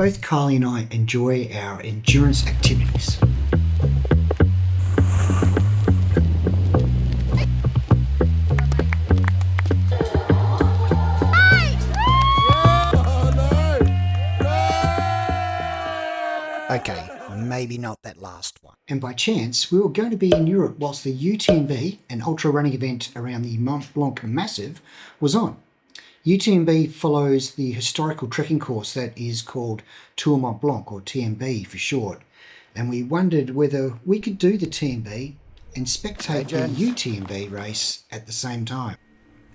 Both Kylie and I enjoy our endurance activities. Okay, maybe not that last one. And by chance, we were going to be in Europe whilst the UTMB, an ultra running event around the Mont Blanc Massive, was on. UTMB follows the historical trekking course that is called Tour Mont Blanc, or TMB for short. And we wondered whether we could do the TMB and spectate the UTMB race at the same time.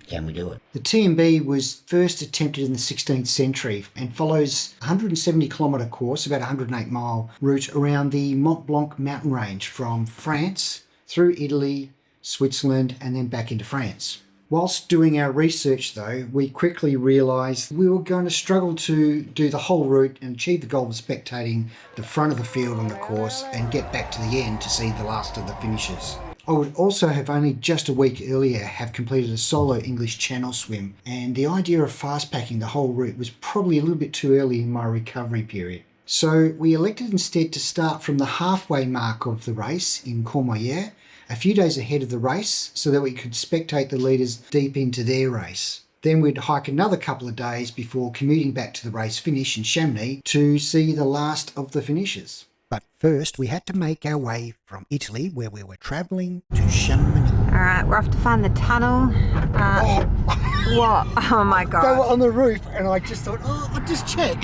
Can we do it? The TMB was first attempted in the 16th century and follows a 170 kilometre course, about a 108 mile route around the Mont Blanc mountain range from France through Italy, Switzerland and then back into France. Whilst doing our research though, we quickly realised we were going to struggle to do the whole route and achieve the goal of spectating the front of the field on the course and get back to the end to see the last of the finishers. I would also have only just a week earlier have completed a solo English Channel swim, and the idea of fast packing the whole route was probably a little bit too early in my recovery period. So we elected instead to start from the halfway mark of the race in Courmayeur, a few days ahead of the race so that we could spectate the leaders deep into their race. Then we'd hike another couple of days before commuting back to the race finish in Chamonix to see the last of the finishers. But first we had to make our way from Italy, where we were travelling, to Chamonix. Alright, we're off to find the tunnel. What? Oh my god. They were on the roof and I just thought, I'll just check.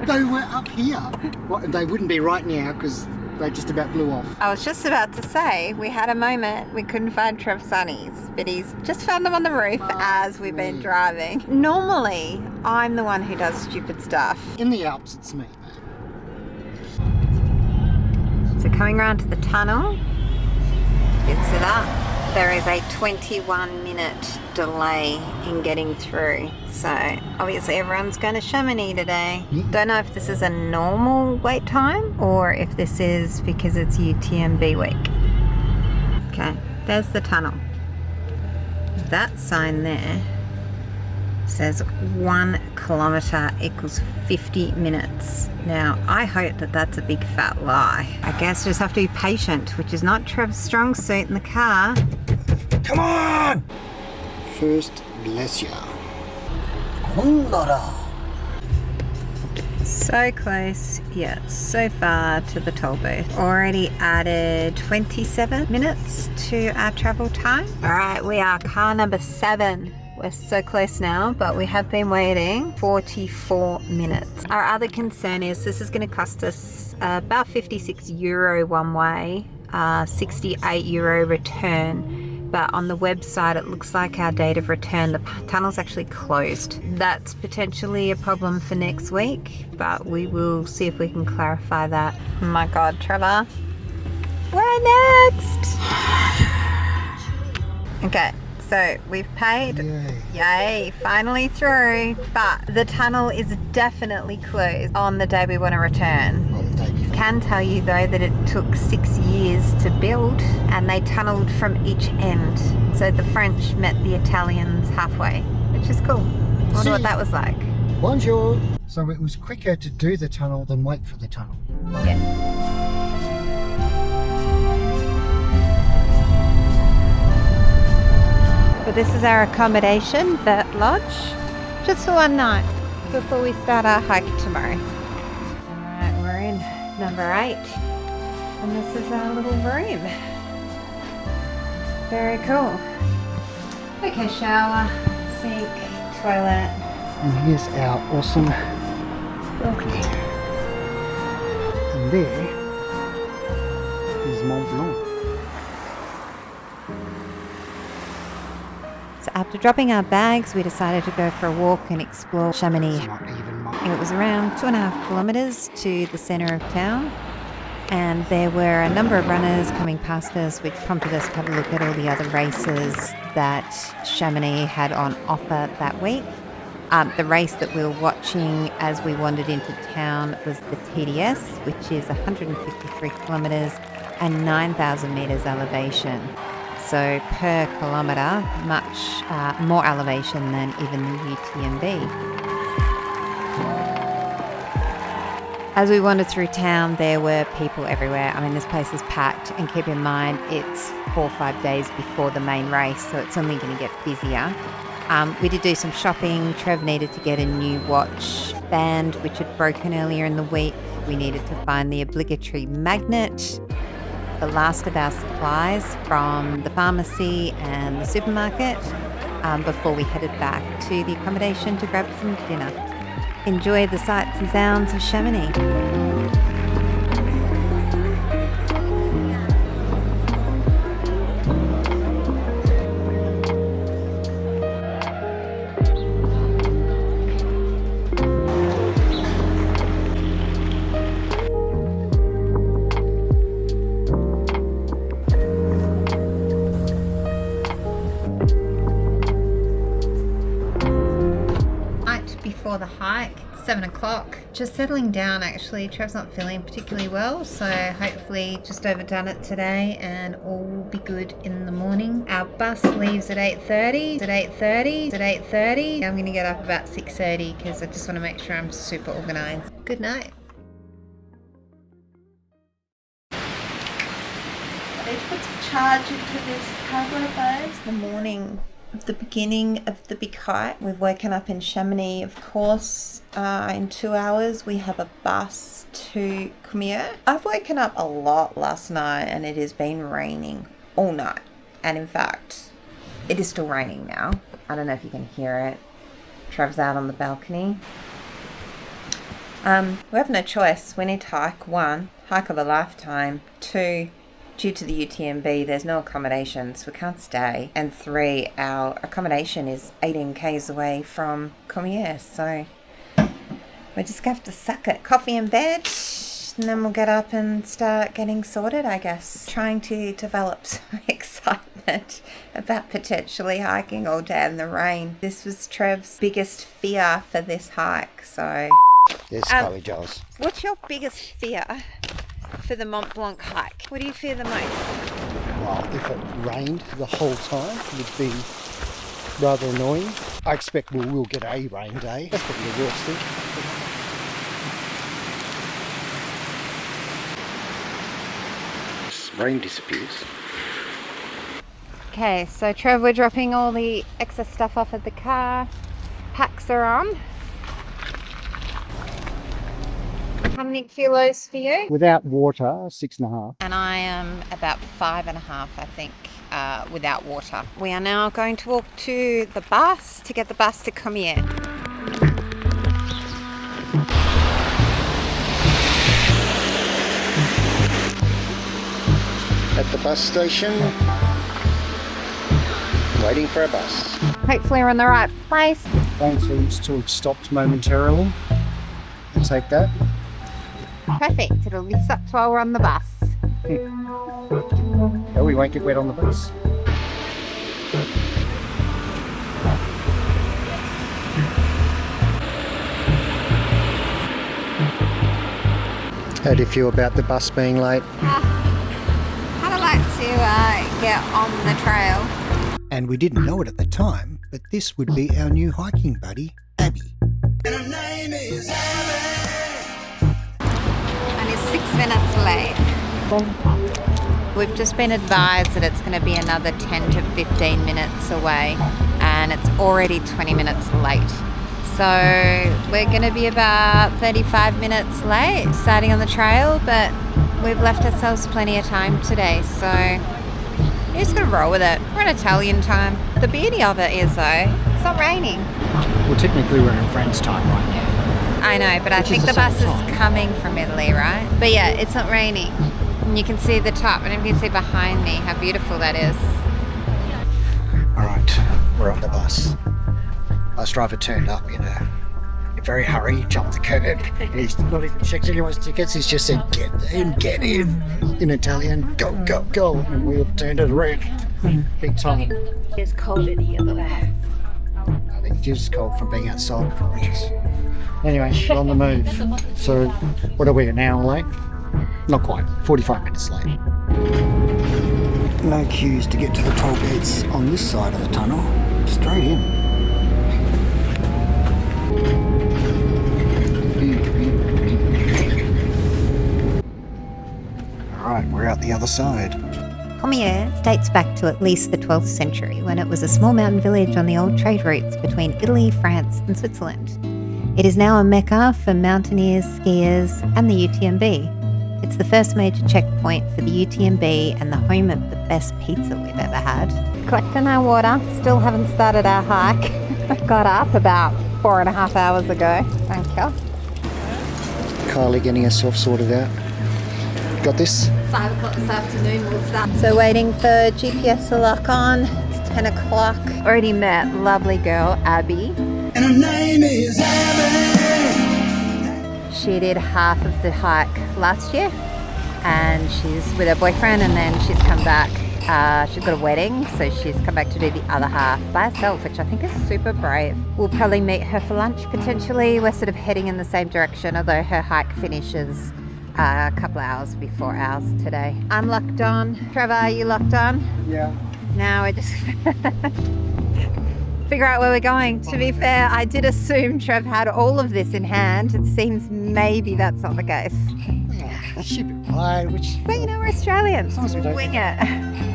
They were up here. Well, they wouldn't be right now because they just about blew off. I was just about to say, we had a moment, we couldn't find Trev's sunnies, but he's just found them on the roof as we've been driving. Normally, I'm the one who does stupid stuff. In the Alps, it's me. So coming around to the tunnel, you can see that there is a 21-minute delay in getting through. So obviously everyone's going to Chamonix today. Don't know if this is a normal wait time or if this is because it's UTMB week. Okay, there's the tunnel. That sign there says 1 kilometre equals 50 minutes. Now, I hope that that's a big fat lie. I guess we just have to be patient, which is not Trev's strong suit in the car. Come on! First glacier. So close, yet so far to the toll booth. Already added 27 minutes to our travel time. All right, we are car number 7. We're so close now, but we have been waiting 44 minutes. Our other concern is this is going to cost us about €56 one way, €68 return. But on the website, it looks like our date of return, the tunnel's actually closed. That's potentially a problem for next week, but we will see if we can clarify that. Oh my God, Trevor. We're next. Okay. So we've paid, yay, finally through, but the tunnel is definitely closed on the day we want to return. Can tell you though that it took 6 years to build and they tunnelled from each end. So the French met the Italians halfway, which is cool. I wonder what that was like. Bonjour. So it was quicker to do the tunnel than wait for the tunnel. Yeah. But this is our accommodation, Vert Lodge, just for one night before we start our hike tomorrow. Alright, we're in number 8, and this is our little room. Very cool. Okay, shower, sink, toilet. And here's our awesome balcony. And there is Mont Blanc. So after dropping our bags, we decided to go for a walk and explore Chamonix. It was around 2.5 kilometres to the centre of town, and there were a number of runners coming past us, which prompted us to have a look at all the other races that Chamonix had on offer that week. The race that we were watching as we wandered into town was the TDS, which is 153 kilometres and 9,000 metres elevation. So per kilometre, much more elevation than even the UTMB. As we wandered through town, there were people everywhere. I mean, this place is packed, and keep in mind it's 4 or 5 days before the main race, so it's only going to get busier. We did do some shopping. Trev needed to get a new watch band, which had broken earlier in the week. We needed to find the obligatory magnet, the last of our supplies from the pharmacy and the supermarket before we headed back to the accommodation to grab some dinner. Enjoy the sights and sounds of Chamonix. Before the hike, it's 7 o'clock. Just settling down actually. Trev's not feeling particularly well, so hopefully just overdone it today and all will be good in the morning. Our bus leaves at 8:30. I'm going to get up about 6:30 because I just want to make sure I'm super organised. Good night. They put some charge into this cargo boat. The morning of the beginning of the big hike. We've woken up in Chamonix, of course. In 2 hours we have a bus to Courmayeur. I've woken up a lot last night and it has been raining all night, and in fact it is still raining now. I don't know if you can hear it. Trav's out on the balcony. We have no choice. We need to hike. 1, hike of a lifetime. 2, due to the UTMB, there's no accommodations, we can't stay. And 3, our accommodation is 18 k's away from Courmayeur, so we just have to suck it. Coffee in bed, and then we'll get up and start getting sorted, I guess. Trying to develop some excitement about potentially hiking all day in the rain. This was Trev's biggest fear for this hike, so... There's Chloe Giles. What's your biggest fear for the Mont Blanc hike? What do you fear the most? Well, if it rained the whole time, it would be rather annoying. I expect we will get a rain day. That's probably the worst thing. Rain disappears. Okay, so Trev, we're dropping all the excess stuff off at the car. Packs are on. How many kilos for you? Without water, 6.5. And I am about 5.5, I think, without water. We are now going to walk to the bus to get the bus to Courmayeur. At the bus station, waiting for a bus. Hopefully we're in the right place. Phone seems to have stopped momentarily. I'll take that. Perfect, it'll be stopped while we're on the bus. Oh, we won't get wet on the bus. How do you feel about the bus being late? I'd like to get on the trail. And we didn't know it at the time, but this would be our new hiking buddy, Abby. And her name is Abby. And it's 6 minutes late. We've just been advised that it's going to be another 10 to 15 minutes away, and it's already 20 minutes late. So we're going to be about 35 minutes late starting on the trail, but we've left ourselves plenty of time today, so you're just going to roll with it. We're in Italian time. The beauty of it is, though, it's not raining. Well, technically we're in France time right now. I know, but I think the bus is coming from Italy, right? But yeah, it's not raining. And you can see the top, and you can see behind me how beautiful that is. All right, we're on the bus. Bus driver turned up in a very hurry, jumped the curb, and he's not even checked anyone's tickets. He's just said, "Get in," in Italian, "Go, go, go," and we have turned it around, big time. It's cold in here, though. I think it's just cold from being outside for ages. Anyway, we're on the move. So, what are we, an hour late? Not quite, 45 minutes late. No queues to get to the toll gates on this side of the tunnel. Straight in. Right, we're out the other side. Courmayeur dates back to at least the 12th century when it was a small mountain village on the old trade routes between Italy, France and Switzerland. It is now a mecca for mountaineers, skiers and the UTMB. It's the first major checkpoint for the UTMB and the home of the best pizza we've ever had. Collecting our water, still haven't started our hike. Got up about 4.5 hours ago. Thank you. Kylie getting herself sorted out. Got this? 5 o'clock this afternoon we'll start. So waiting for GPS to lock on. It's 10 o'clock. Already met lovely girl Abby. And her name is Abby. She did half of the hike last year and she's with her boyfriend, and then she's come back. She's got a wedding, so she's come back to do the other half by herself, which I think is super brave. We'll probably meet her for lunch potentially. We're sort of heading in the same direction, although her hike finishes a couple hours before ours today. I'm locked on. Trevor, are you locked on? Yeah. Now we're just figure out where we're going. To be fair, I did assume Trev had all of this in hand. It seems maybe that's not the case. Yeah, should be right. But you know, we're Australians. As long as we don't, Wing it.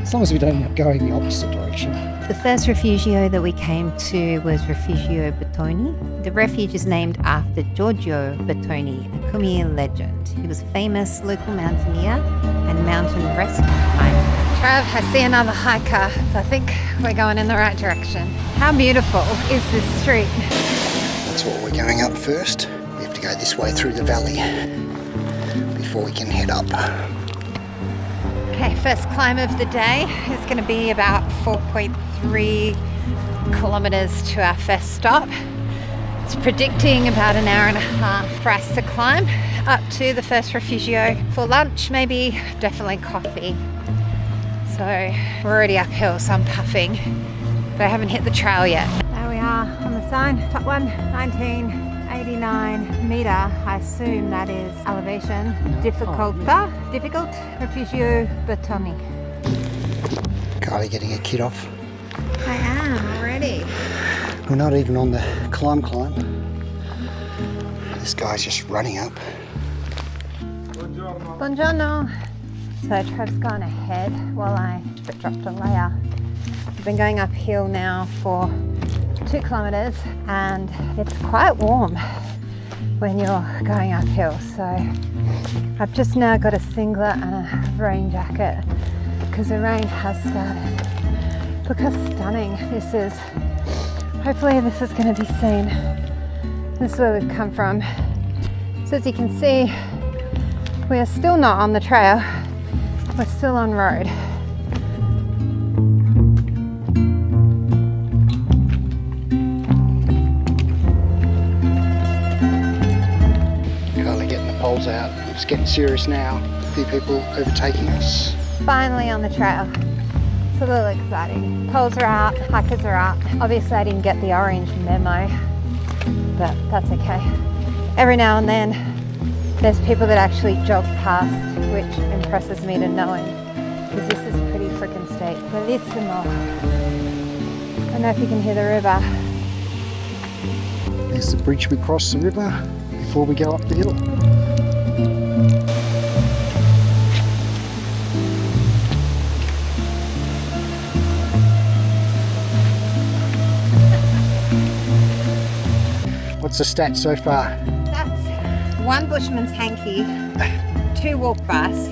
as long as we don't end up going the opposite direction. The first Refugio that we came to was Rifugio Bertone. The refuge is named after Giorgio Bertone, a Courmayeur legend. He was a famous local mountaineer and mountain rescue climber. Trav, I see another hiker. I think we're going in the right direction. How beautiful is this street? That's what we're going up first. We have to go this way through the valley before we can head up. Okay, first climb of the day is going to be about 4.3 kilometres to our first stop. It's predicting about an hour and a half for us to climb up to the first Refugio. For lunch, maybe, definitely coffee. So we're already uphill, so I'm puffing, but I haven't hit the trail yet. There we are on the sign, top one, 1989 metre. I assume that is elevation. Difficult, Refugio Bertone. Kylie getting a kid off. I am already. We're not even on the climb. This guy's just running up. Buongiorno. So Trev's gone ahead while I dropped a layer. I've been going uphill now for 2 kilometres and it's quite warm when you're going uphill. So I've just now got a singlet and a rain jacket because the rain has started. Look how stunning this is. Hopefully this is going to be seen. This is where we've come from. So as you can see, we are still not on the trail. We're still on road. Kylie getting the poles out. It's getting serious now. A few people overtaking us. Finally on the trail. It's a little exciting. Poles are out, hikers are out. Obviously I didn't get the orange memo, but that's okay. Every now and then there's people that actually jog past, which impresses me to knowing, because this is pretty freaking steep. Bellissimo. I don't know if you can hear the river. There's the bridge we cross the river before we go up the hill. What's the stats so far? That's 1 bushman's hanky, 2 walk bus,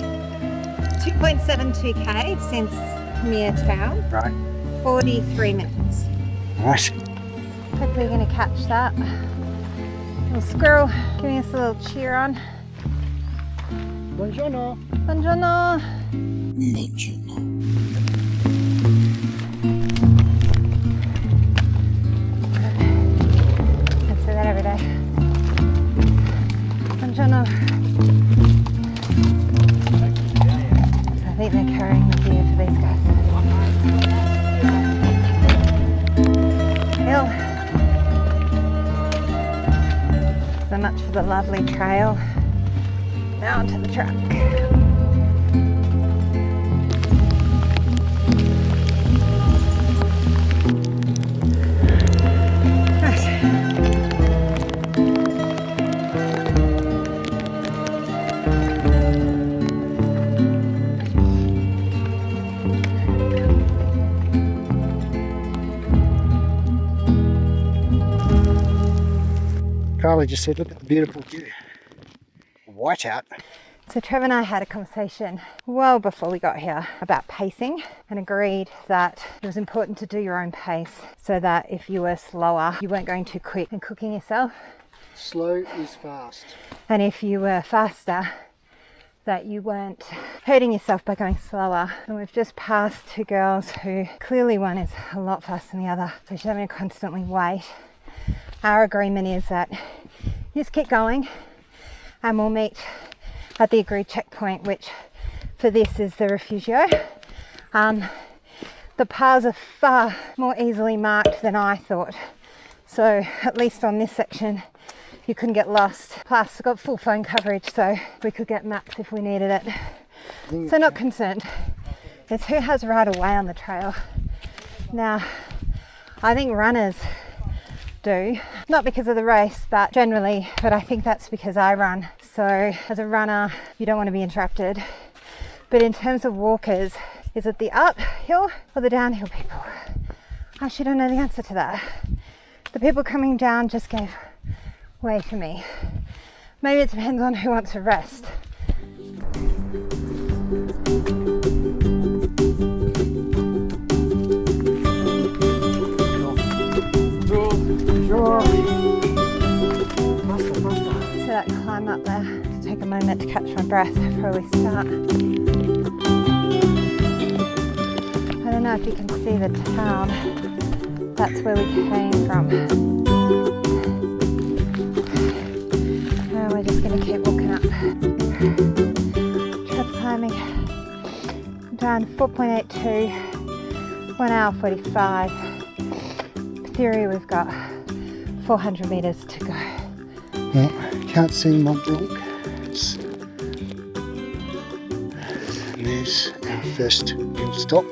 2.72k since near town, Right. 43 minutes. Right. Hopefully you're going to catch that. Little squirrel giving us a little cheer on. Buongiorno. Buongiorno. Buongiorno. I say that every day. Buongiorno. I think they're carrying the gear for these guys. Hill. So much for the lovely trail. Now onto the truck. Charlie just said, look at the beautiful view. Whiteout. So Trevor and I had a conversation well before we got here about pacing and agreed that it was important to do your own pace so that if you were slower, you weren't going too quick and cooking yourself. Slow is fast. And if you were faster, that you weren't hurting yourself by going slower. And we've just passed two girls who clearly one is a lot faster than the other, so she's having to constantly wait. Our agreement is that you just keep going and we'll meet at the agreed checkpoint, which for this is the Refugio. The paths are far more easily marked than I thought. So at least on this section, you couldn't get lost. Plus, we've got full phone coverage, so we could get maps if we needed it. So not concerned. It's who has right of way on the trail. Now, I think runners do, not because of the race, but generally, but I think that's because I run. So as a runner, you don't want to be interrupted. But in terms of walkers, is it the uphill or the downhill people? I actually don't know the answer to that. The people coming down just gave way to me. Maybe it depends on who wants to rest. So that climb up there, to take a moment to catch my breath before we start. I don't know if you can see the town. That's where we came from. Now we're just going to keep walking up. Trip climbing. Down 4.82, 1 hour 45. Theory, we've got 400 metres to go. Yeah, can't see Mont Blanc. There's our first hill stop.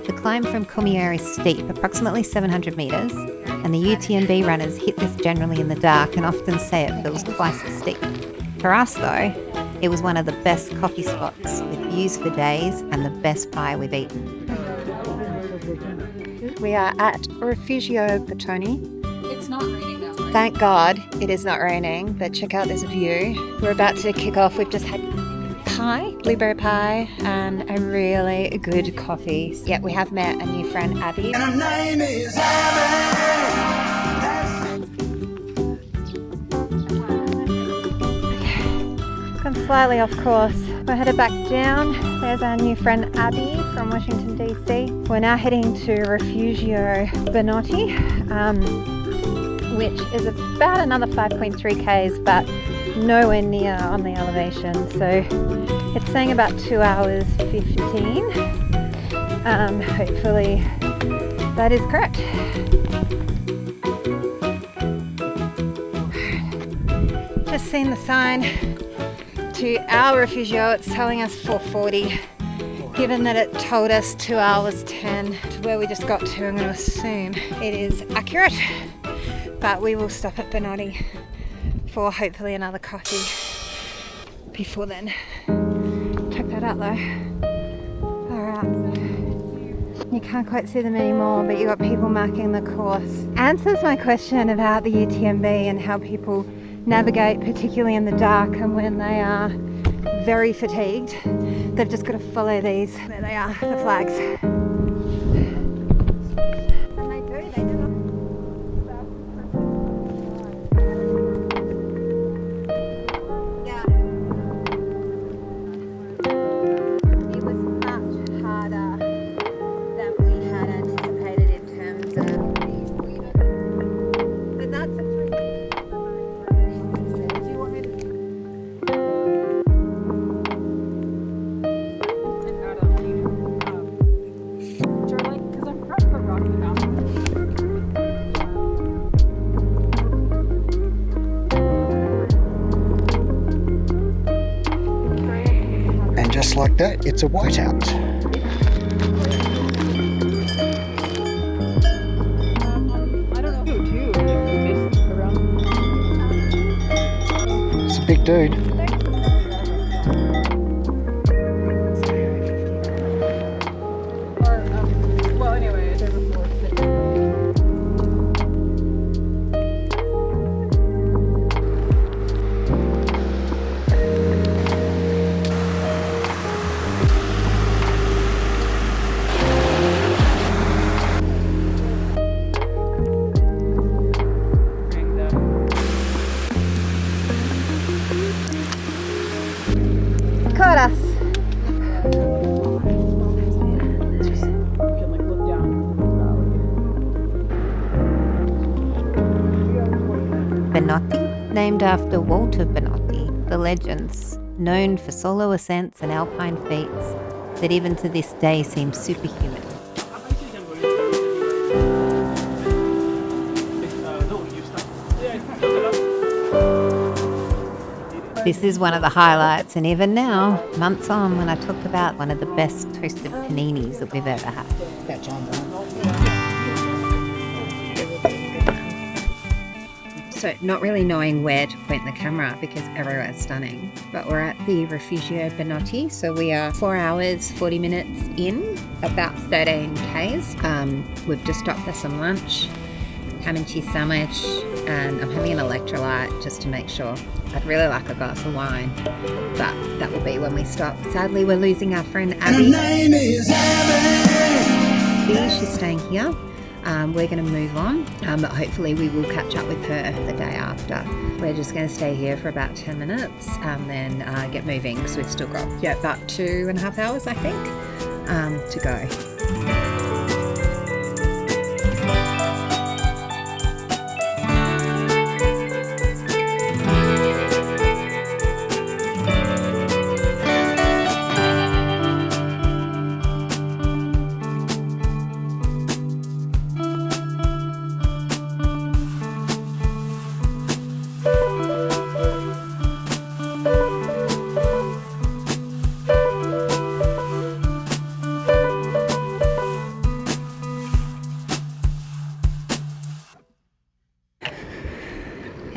The climb from Courmayeur is steep, approximately 700 metres, and the UTMB runners hit this generally in the dark and often say it feels twice as steep. For us though, it was one of the best coffee spots with views for days and the best pie we've eaten. We are at Rifugio Bertone. It's not raining now. Thank God it is not raining, but check out this view. We're about to kick off. We've just had pie, blueberry pie, and a really good coffee. Yeah, we have met a new friend, Abby. And her name is Gone slightly off course. We're headed back down. There's our new friend Abby from Washington DC. We're now heading to Refugio Bonatti, which is about another 5.3 k's, but nowhere near on the elevation. So it's saying about 2 hours 15. Hopefully that is correct. Just seen the sign to our Refugio. It's telling us 4:40. Given that it told us 2 hours 10 to where we just got to, I'm going to assume it is accurate. But we will stop at Bonatti for hopefully another coffee before then. Check that out though. Alright. You can't quite see them anymore, but you've got people marking the course. Answers my question about the UTMB and how people navigate, particularly in the dark and when they are very fatigued. They've just got to follow these. There they are, the flags. And they do not. Yeah. It was much harder than we had anticipated in terms of. But that's a Just like that, it's a whiteout. I don't know who to around. It's a big dude. Well, anyway, there's a 4-6. named after Walter Bonatti, the legends, known for solo ascents and alpine feats that even to this day seem superhuman. This is one of the highlights, and even now, months on, when I talk about one of the best toasted paninis that we've ever had. About time, So not really knowing where to point the camera because everywhere is stunning. But we're at the Rifugio Bertone, so we are 4 hours, 40 minutes in, about 13 Ks. We've just stopped for some lunch, ham and cheese sandwich, and I'm having an electrolyte just to make sure. I'd really like a glass of wine, but that will be when we stop. Sadly, we're losing our friend Abby. Her name is Abby. She's staying here. We're going to move on, but hopefully we will catch up with her the day after. We're just going to stay here for about 10 minutes and then get moving because we've still got about 2.5 hours, I think, to go.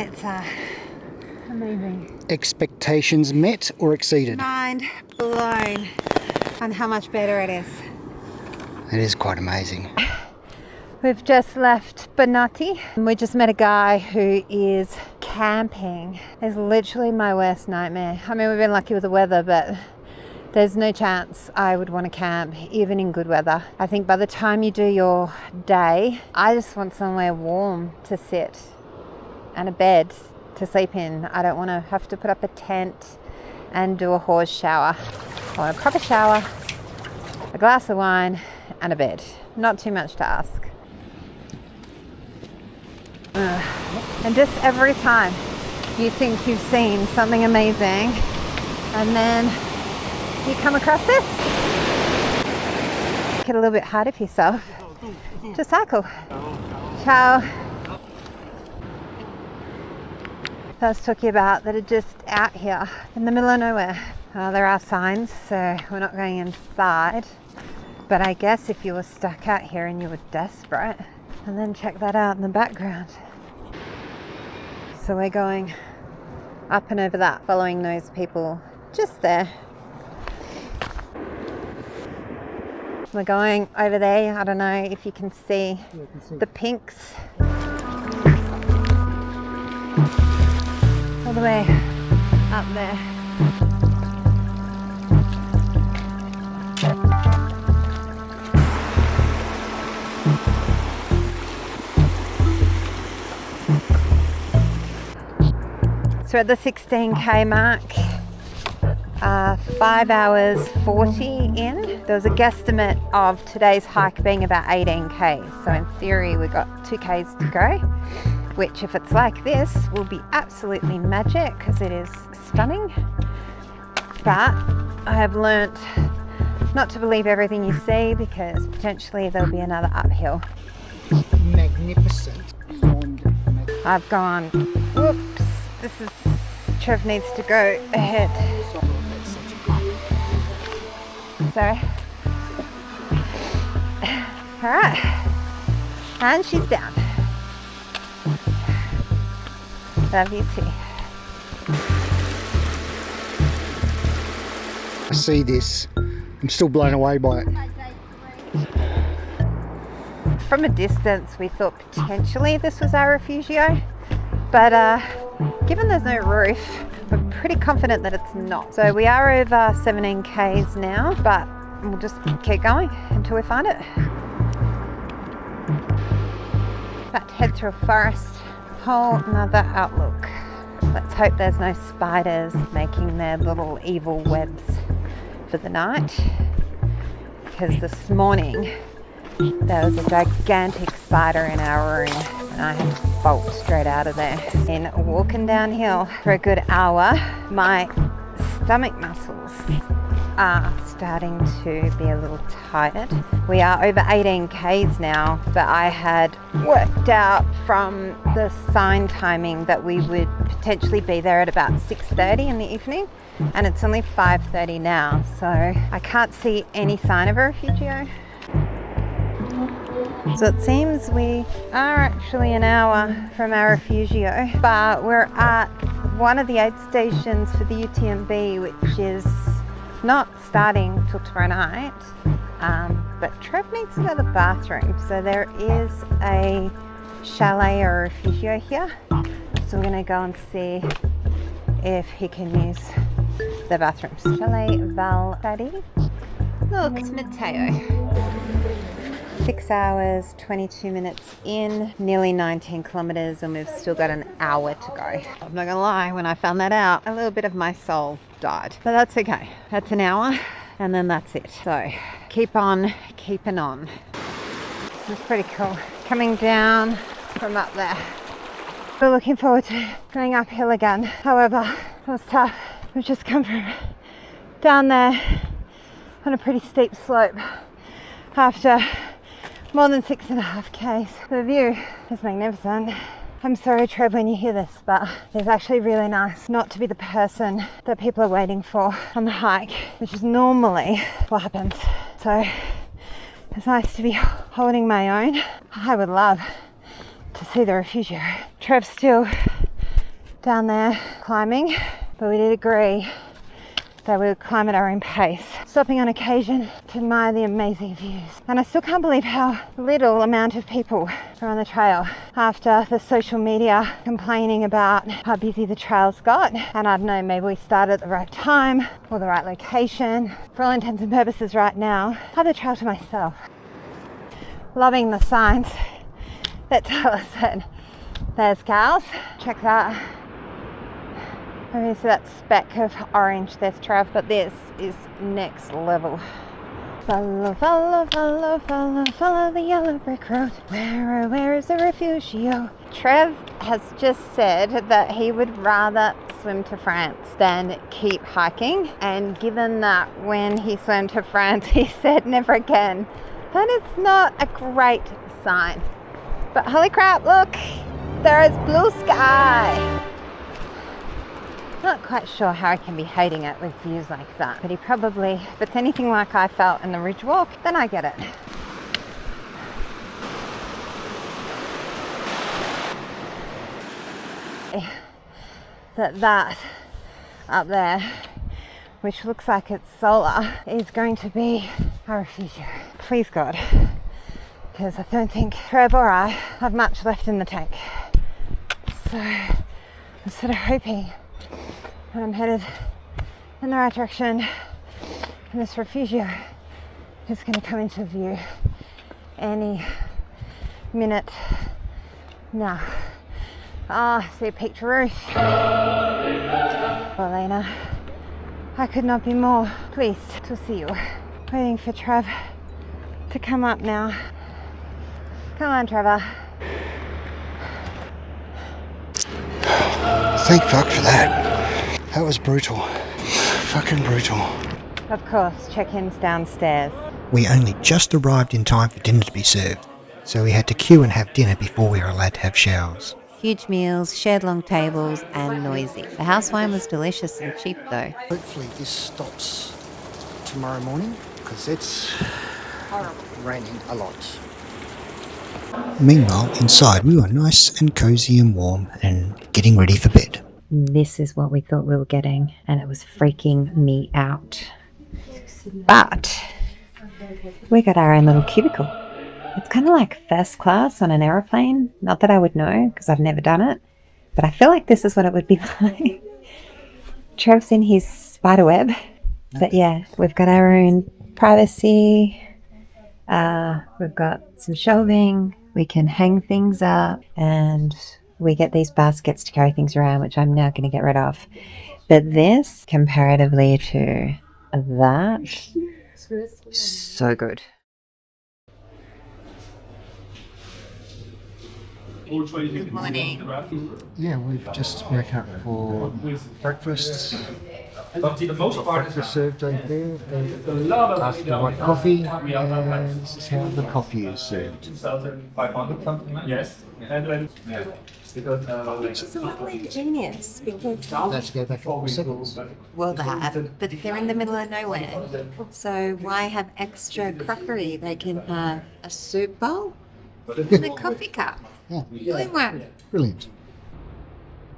It's amazing. Expectations met or exceeded? Mind blown on how much better it is. It is quite amazing. We've just left Bonatti. We just met a guy who is camping. It's literally my worst nightmare. I mean, we've been lucky with the weather, but there's no chance I would want to camp, even in good weather. I think by the time you do your day, I just want somewhere warm to sit and a bed to sleep in. I don't want to have to put up a tent and do a horse shower. I want a proper shower, a glass of wine, and a bed. Not too much to ask. And just every time you think you've seen something amazing, and then you come across this, make it a little bit harder for yourself to cycle. Ciao. I was talking about that are just out here in the middle of nowhere. There are signs, so we're not going inside. But I guess if you were stuck out here and you were desperate, and then check that out in the background. So we're going up and over that, following those people just there. We're going over there. I don't know if you can see the pinks. All the way up there. So at the 16k mark, 5 hours 40 in. There was a guesstimate of today's hike being about 18k. So in theory, we've got 2k's to go, which if it's like this will be absolutely magic because it is stunning. But I have learnt not to believe everything you see because potentially there'll be another uphill. Magnificent. I've gone, whoops, Trev needs to go ahead. Sorry. Alright, and she's down. Love you too. I see this. I'm still blown away by it. From a distance, we thought potentially this was our Refugio, but given there's no roof, we're pretty confident that it's not. So we are over 17 Ks now, but we'll just keep going until we find it. About to head through a forest. Whole another outlook. Let's hope there's no spiders making their little evil webs for the night, because this morning there was a gigantic spider in our room. and I had to bolt straight out of there. And walking downhill for a good hour, my stomach muscles are starting to be a little tired. We are over 18 Ks now, but I had worked out from the sign timing that we would potentially be there at about 6:30 in the evening, and it's only 5:30 now, so I can't see any sign of a Refugio. So it seems we are actually an hour from our Refugio, but we're at one of the aid stations for the UTMB, which is not starting till tomorrow night, but Trev needs to go to the bathroom, so there is a chalet or Refugio here, so we're going to go and see if he can use the bathrooms. Chalet Val Fadi. Look, it's Matteo. 6 hours, 22 minutes in, nearly 19 kilometers, and we've still got an hour to go. I'm not gonna lie, when I found that out, a little bit of my soul died. But that's okay. That's an hour, and then that's it. So, keep on keeping on. This is pretty cool. Coming down from up there. We're looking forward to going uphill again. However, it was tough. We've just come from down there on a pretty steep slope after more than 6.5 Ks. The view is magnificent. I'm sorry, Trev, when you hear this, but it's actually really nice not to be the person that people are waiting for on the hike, which is normally what happens. So it's nice to be holding my own. I would love to see the Refugio. Trev's still down there climbing, but we did agree that we would climb at our own pace, stopping on occasion to admire the amazing views. And I still can't believe how little amount of people are on the trail after the social media complaining about how busy the trails got. And I don't know, maybe we started at the right time or the right location. For all intents and purposes right now, I have the trail to myself. Loving the signs that tell us that there's cows. Check that. Maybe see that speck of orange, there's Trev, but this is next level. Follow, follow, follow, follow, follow the yellow brick road. Where is the Refugio? Trev has just said that he would rather swim to France than keep hiking. And given that when he swam to France, he said never again, that is not a great sign. But holy crap, look, there is blue sky. Not quite sure how I can be hating it with views like that, but he probably, if it's anything like I felt in the Ridge Walk, then I get it. That up there, which looks like it's solar, is going to be our Refugio. Please God, because I don't think Trev or I have much left in the tank. So I'm sort of hoping and I'm headed in the right direction, and this Refugio is going to come into view any minute now. I see a picture Ruth. Elena, I could not be more pleased to see you. Waiting for Trev to come up now. Come on, Trevor. Thank fuck for that. That was brutal. Fucking brutal. Of course, check-in's downstairs. We only just arrived in time for dinner to be served, so we had to queue and have dinner before we were allowed to have showers. Huge meals, shared long tables, and noisy. The house wine was delicious and cheap though. Hopefully this stops tomorrow morning, because it's raining a lot. Meanwhile, inside we were nice and cozy and warm and getting ready for bed. This is what we thought we were getting, and it was freaking me out. But we got our own little cubicle. It's kind of like first class on an aeroplane. Not that I would know, because I've never done it, but I feel like this is what it would be like. Trev's in his spider web, but yeah, we've got our own privacy. We've got some shelving. We can hang things up, and we get these baskets to carry things around, which I'm now going to get rid of. But this, comparatively to that, so good. Good morning. Yeah, we've just woken up for breakfast. Breakfast served over there. They asked for white coffee, and this is how the coffee is served. Yes. Which is a little ingenious because, Let's go back 4 seconds. well, they have, but they're in the middle of nowhere. So why have extra crockery? They can have a soup bowl and a coffee cup. Yeah, Doing work. brilliant.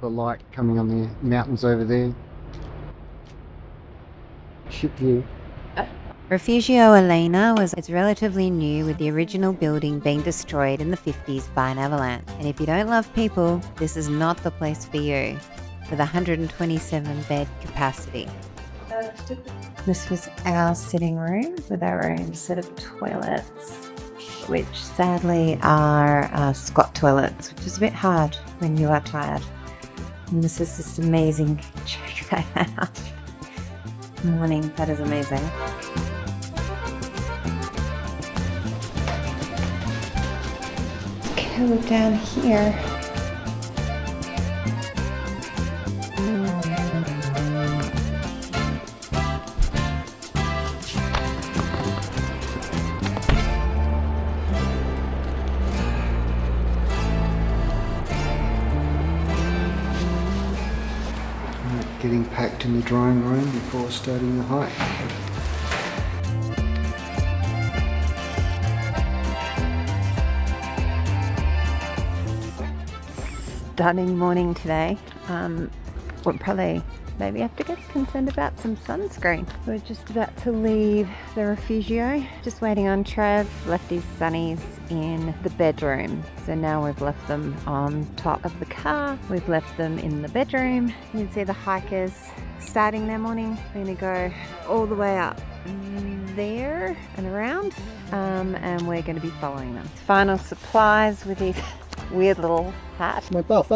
The light coming on the mountains over there. Ship view. Refugio Elena it's relatively new, with the original building being destroyed in the 50s by an avalanche. And if you don't love people, this is not the place for you, with 127 bed capacity. This was our sitting room with our own set of toilets, which sadly are squat toilets, which is a bit hard when you are tired. And this is this amazing, check that out. Morning, that is amazing. Go down here. Getting packed in the drying room before starting the hike. Stunning morning today. We'll probably maybe have to get concerned about some sunscreen. We're just about to leave the Refugio. Just waiting on Trev. Left his sunnies in the bedroom. So now we've left them on top of the car. We've left them in the bedroom. You can see the hikers starting their morning. They're going to go all the way up there and around. And we're going to be following them. Final supplies with his weird little hat. My buff.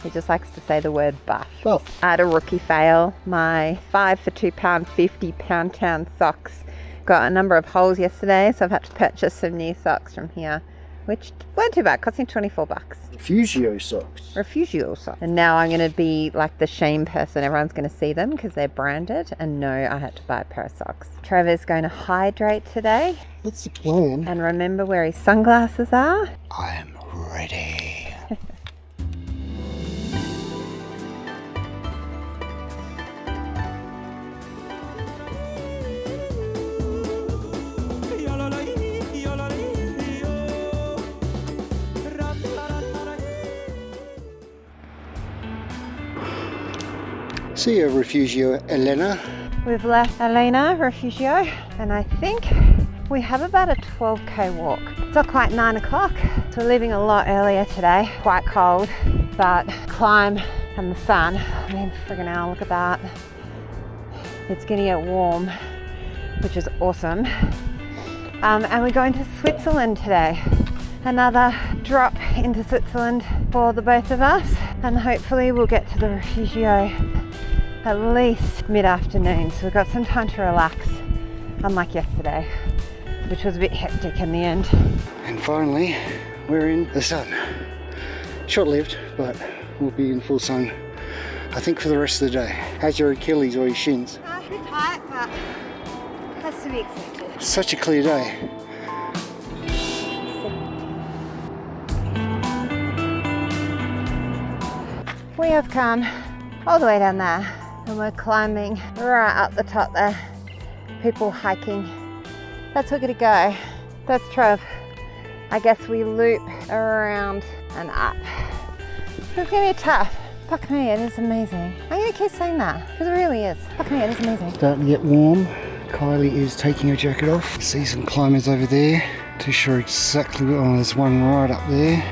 He just likes to say the word buff. Buff. I had a rookie fail. My 5 for £2.50 Pound Town socks got a number of holes yesterday, so I've had to purchase some new socks from here, which weren't too bad, cost me $24. Refugio socks. Refugio socks. And now I'm going to be like the shame person. Everyone's going to see them because they're branded, and no, I had to buy a pair of socks. Trevor's going to hydrate today. That's the plan. And remember where his sunglasses are. I am ready. See you, Refugio Elena. We've left Elena, Refugio, and I think we have about a 12k walk. It's not quite 9 o'clock, so we're leaving a lot earlier today. Quite cold, but climb and the sun. I mean, friggin' hell, look at that. It's gonna get warm, which is awesome. And we're going to Switzerland today. Another drop into Switzerland for the both of us, and hopefully we'll get to the Refugio at least mid-afternoon, so we've got some time to relax, unlike yesterday, which was a bit hectic in the end. And finally, we're in the sun. Short-lived, but we'll be in full sun, I think, for the rest of the day. How's your Achilles or your shins? A bit tight, but has to be expected. Such a clear day. We have come all the way down there, and we're climbing right up the top there. People hiking. That's where we're gonna go. That's Trev. I guess we loop around and up. It's gonna be tough. Fuck me, it is amazing. I'm gonna keep saying that, because it really is. Fuck me, it is amazing. Starting to get warm. Kylie is taking her jacket off. See some climbers over there. Too sure exactly where. Oh, there's one right up there.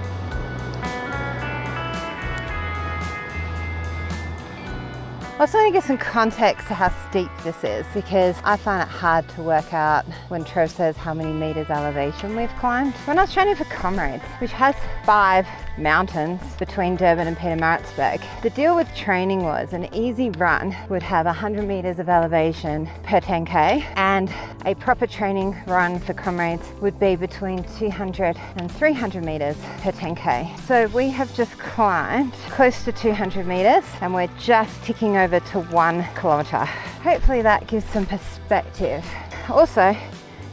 also want to give some context to how steep this is, because I find it hard to work out when Trev says how many meters elevation we've climbed. When I was training for Comrades, which has 5 mountains between Durban and Pietermaritzburg, the deal with training was an easy run would have 100 meters of elevation per 10k, and a proper training run for Comrades would be between 200 and 300 meters per 10k. So we have just climbed close to 200 meters and we're just ticking over to 1 kilometer. Hopefully that gives some perspective. Also,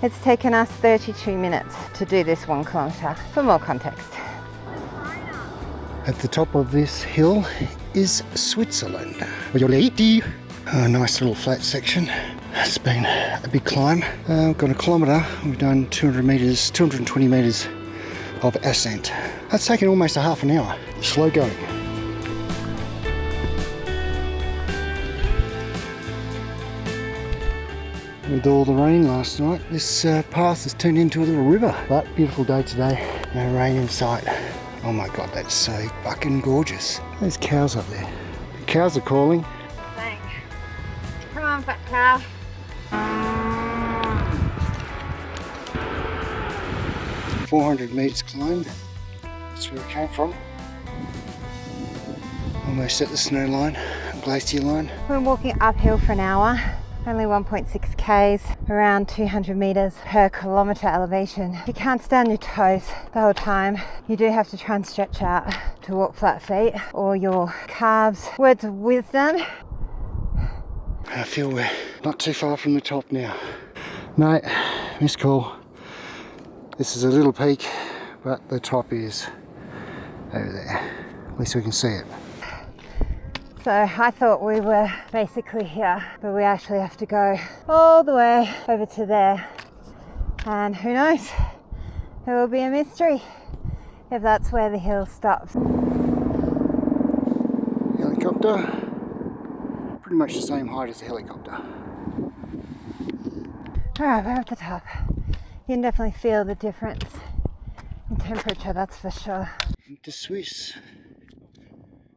it's taken us 32 minutes to do this 1 kilometer, for more context. At the top of this hill is Switzerland. A nice little flat section. It's been a big climb. We've got a kilometre. We've done 200 metres, 220 metres of ascent. That's taken almost a half an hour. Slow going. With all the rain last night, this path has turned into a little river. But beautiful day today. No rain in sight. Oh my god, that's so fucking gorgeous. There's cows up there. The cows are calling. Thanks. Come on, fat cow. 400 metres climbed. That's where it came from. Almost at the snow line, glacier line. We're walking uphill for an hour. Only 1.6 k's, around 200 meters per kilometer elevation. You can't stand your toes the whole time. You do have to try and stretch out to walk flat feet, or your calves. Words of wisdom. I feel we're not too far from the top now. No, missed call. This is a little peak, but the top is over there. At least we can see it. So I thought we were basically here, but we actually have to go all the way over to there. And who knows, it will be a mystery if that's where the hill stops. Helicopter, pretty much the same height as the helicopter. Alright, we're at the top. You can definitely feel the difference in temperature, that's for sure. Into Swiss.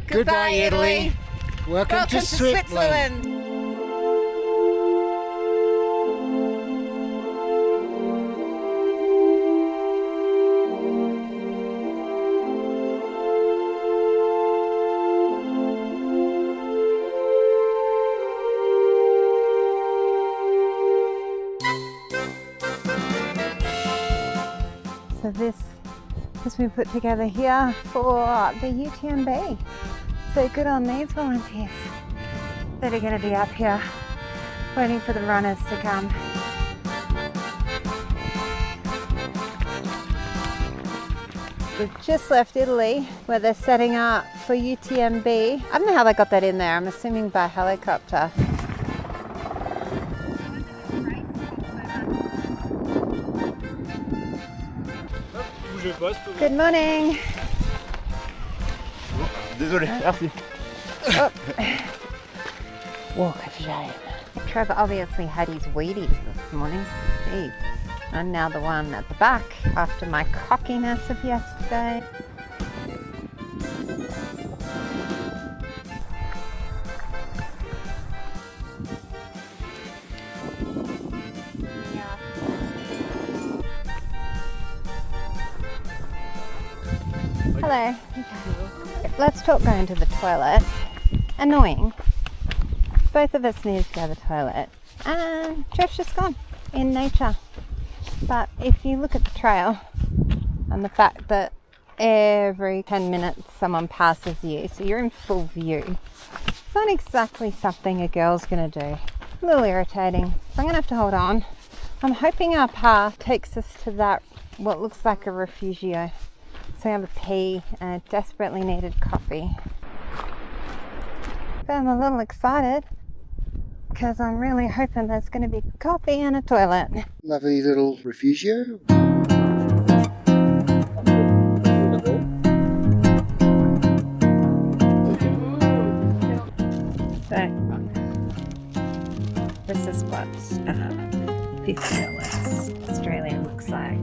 Goodbye, Italy. Welcome to Switzerland. So this has been put together here for the UTMB. So good on these volunteers that are going to be up here waiting for the runners to come. We've just left Italy where they're setting up for UTMB. I don't know how they got that in there, I'm assuming by helicopter. Good morning. Désolé, merci. Oh. Walk of shame. Trevor obviously had his Wheaties this morning. Jeez. I'm now the one at the back after my cockiness of yesterday. Hello. Let's talk going to the toilet. Annoying. Both of us needed to go to the toilet. And Trev's just gone in nature. But if you look at the trail and the fact that every 10 minutes someone passes you, so you're in full view, it's not exactly something a girl's going to do. A little irritating. So I'm going to have to hold on. I'm hoping our path takes us to that, what looks like a Refugio. So I have a pee and a desperately needed coffee. But I'm a little excited because I'm really hoping there's going to be coffee and a toilet. Lovely little Refugio. So, this is what $50 Australian looks like.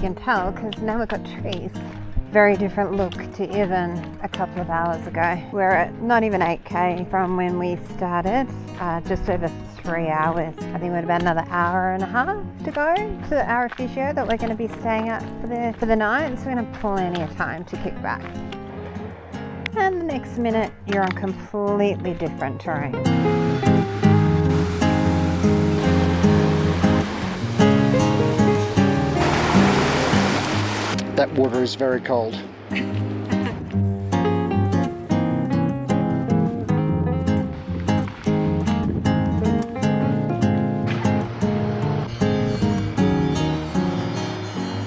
can tell because now we've got trees. Very different look to even a couple of hours ago. We're at not even 8k from when we started, just over 3 hours. I think we're about another hour and a half to go to our Refugio that we're going to be staying at for the night, so we're going to have plenty of time to kick back. And the next minute you're on completely different terrain. That water is very cold.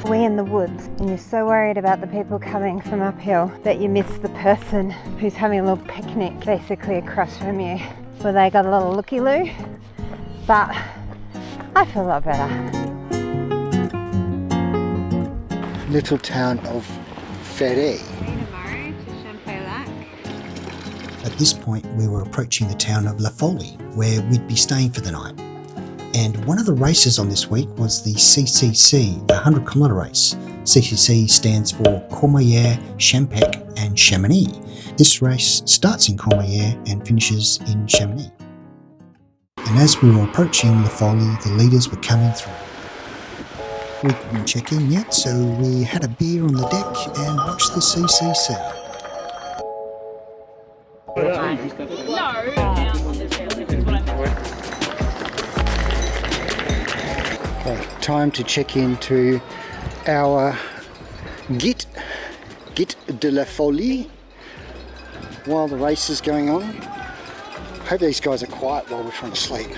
We're in the woods and you're so worried about the people coming from uphill that you miss the person who's having a little picnic basically across from you, where they got a little looky-loo. But I feel a lot better. Little town of Ferret. At this point we were approaching the town of Foulie, where we'd be staying for the night. And one of the races on this week was the CCC, the 100 kilometre race. CCC stands for Courmayeur, Champex and Chamonix. This race starts in Courmayeur and finishes in Chamonix. And as we were approaching Foulie, the leaders were coming through. We couldn't check in yet, so we had a beer on the deck and watched the CCC. Okay, time to check into our Gite de la Foulie while the race is going on. Hope these guys are quiet while we're trying to sleep.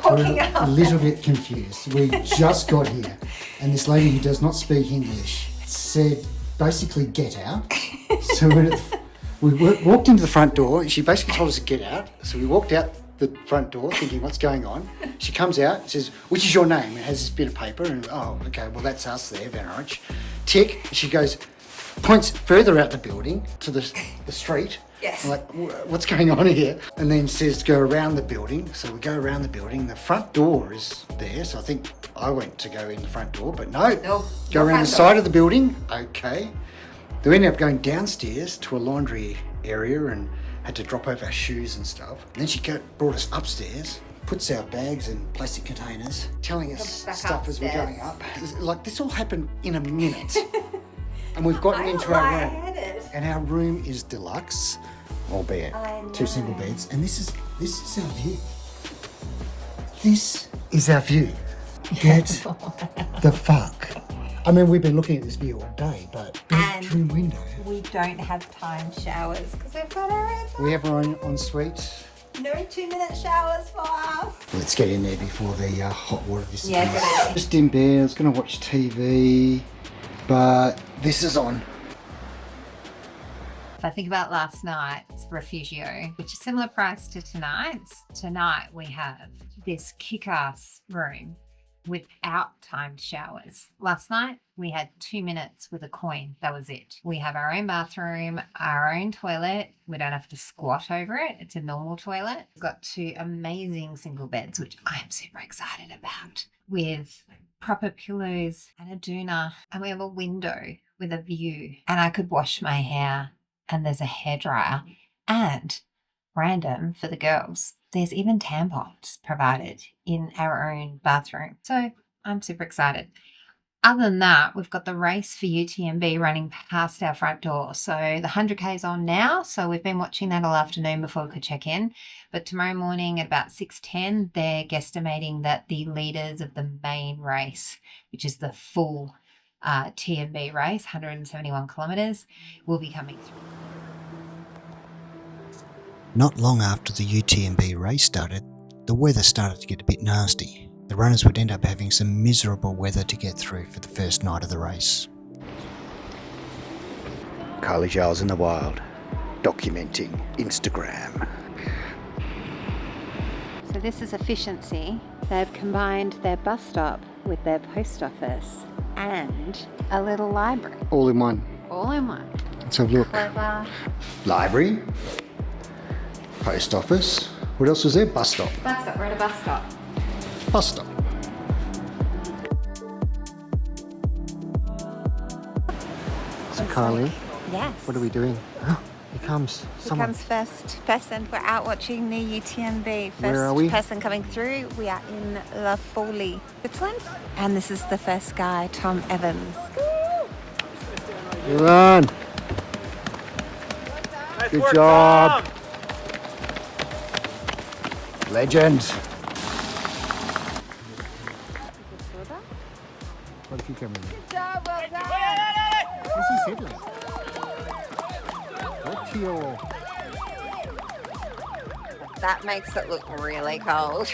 We're a little bit confused. We just got here and this lady who does not speak English said basically get out. So we walked into the front door and she basically told us to get out. So we walked out the front door thinking what's going on. She comes out and says, which is your name? It has this bit of paper and oh okay, well that's us there, Van Orange. Tick. She goes, points further out the building to the street. Yes. I'm like, what's going on here? And then says to go around the building. So we go around the building. The front door is there. So I think I went to go in the front door, but no. Go around the side of the building. Okay. Then we ended up going downstairs to a laundry area and had to drop off our shoes and stuff. And then she brought us upstairs, puts our bags in plastic containers, telling us stuff as we're going up. Like this all happened in a minute. And we've gotten into our room. And our room is deluxe, albeit 2 single beds. And this is our view. This is our view. Get the fuck. I mean, we've been looking at this view all day, but bedroom window. We don't have time showers because we've got our own. We have our own ensuite. No 2-minute showers for us. Let's get in there before the hot water disappears. Yeah, just in bed, I was going to watch TV, but this is on. If I think about last night's Refugio, which is similar price to tonight's, tonight we have this kick-ass room without timed showers. Last night we had 2 minutes with a coin. That was it. We have our own bathroom, our own toilet. We don't have to squat over it. It's a normal toilet. We've got 2 amazing single beds, which I'm super excited about, with proper pillows and a doona. And we have a window with a view. And I could wash my hair. And there's a hairdryer. And random for the girls, there's even tampons provided in our own bathroom. So I'm super excited. Other than that, we've got the race for UTMB running past our front door. So the 100K is on now. So we've been watching that all afternoon before we could check in. But tomorrow morning at about 6:10, they're guesstimating that the leaders of the main race, which is the full TMB race, 171 kilometres, will be coming through. Not long after the UTMB race started, the weather started to get a bit nasty. The runners would end up having some miserable weather to get through for the first night of the race. Kylie Giles in the wild, documenting Instagram. So this is efficiency. They've combined their bus stop with their post office and a little library. All in one. All in one. Let's have a look. Clever. Library, post office. What else was there? Bus stop. Bus stop. We're at a bus stop. Bus stop. So Kylie, Yes. what are we doing? Here comes Here someone. comes first person. We're out watching the UTMB. First Where are we? person coming through. We are in La Foulie, Switzerland. And this is the first guy, Tom Evans. Run! Good job! Legend! What if you come in? Good job, well done! What's his head like? What's your... That makes it look really cold.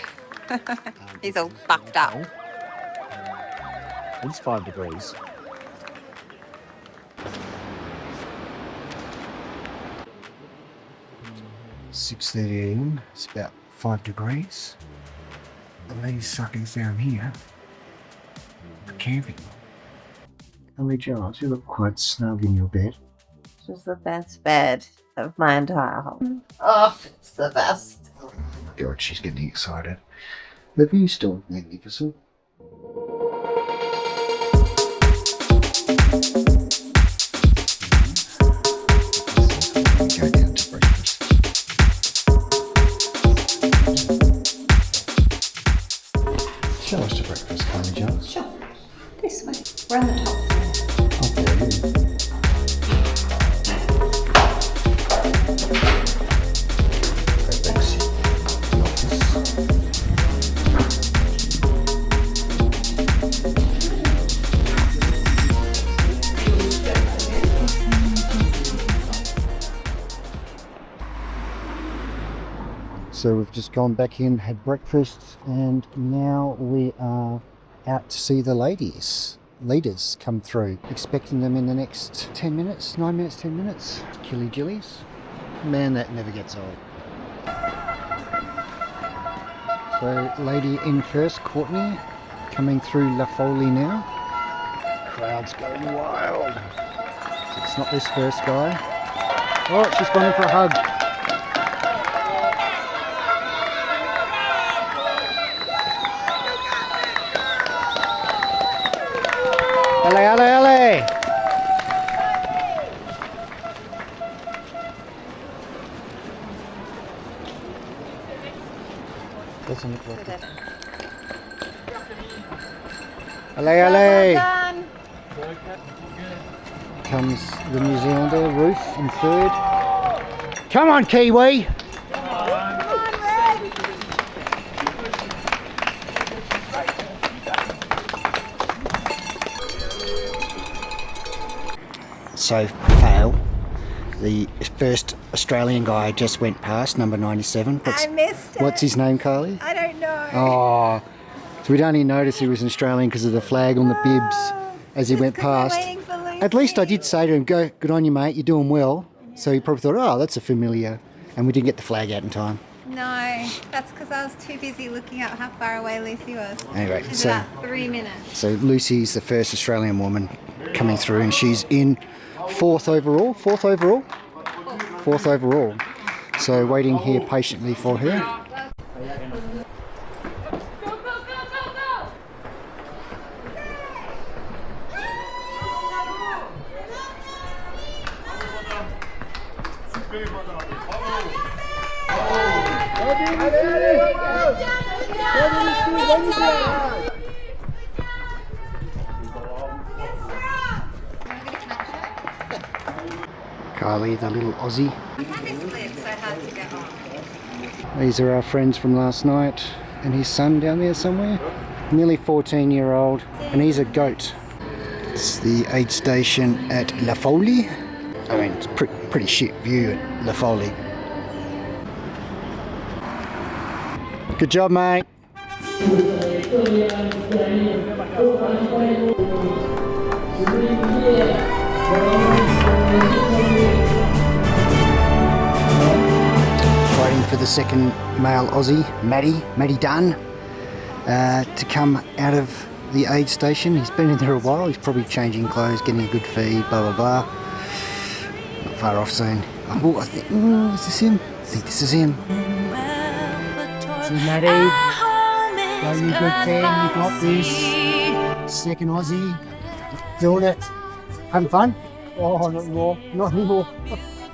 He's all buffed up. It's 5 degrees. $6:13. It's about 5 degrees. And these suckers down here are camping. Ellie Giles, you look quite snug in your bed. This is the best bed of my entire home. Oh, it's the best. God, she's getting excited. The view's still magnificent. Go down to breakfast. Show us to breakfast, Kylie Giles. Sure. This way. We're on the top floor. So we've just gone back in, had breakfast, and now we are out to see the leaders come through. Expecting them in the next 10 minutes, 9 minutes, 10 minutes. Killy Jillies. Man, that never gets old. So lady in first, Courtney, coming through La Foulie now. Crowd's going wild. It's not this first guy. Oh, she's gone in for a hug. Ale! Doesn't look like it. Ale! Comes the New Zealander, Ruth, in third. Come on, Kiwi! So, fail. The first Australian guy just went past, number 97. I missed it. What's his name, Carly? I don't know. Oh, so we'd only noticed he was an Australian because of the flag on the bibs as he went past. At least I did say to him, "Go, good on you, mate. You're doing well." So he probably thought, "Oh, that's a familiar," and we didn't get the flag out in time. No, that's because I was too busy looking up how far away Lucy was. Anyway, It's so about 3 minutes. so Lucy's the first Australian woman coming through, and she's in fourth overall. So waiting here patiently for her. Kylie, the little Aussie. These are our friends from last night, and his son down there somewhere. Nearly 14-year-old, and he's a goat. It's the aid station at La Foulie. I mean, it's pretty shit view at La Foulie. Good job, mate. Waiting for the second male Aussie, Matty Dunn, to come out of the aid station. He's been in there a while. He's probably changing clothes, getting a good feed, blah, blah, blah. Not far off soon. Oh, I think, is this him? I think this is him. See, Matty? Are you good thing? You got this. Second Aussie. Doing it. Having fun? Oh, not anymore. Not anymore.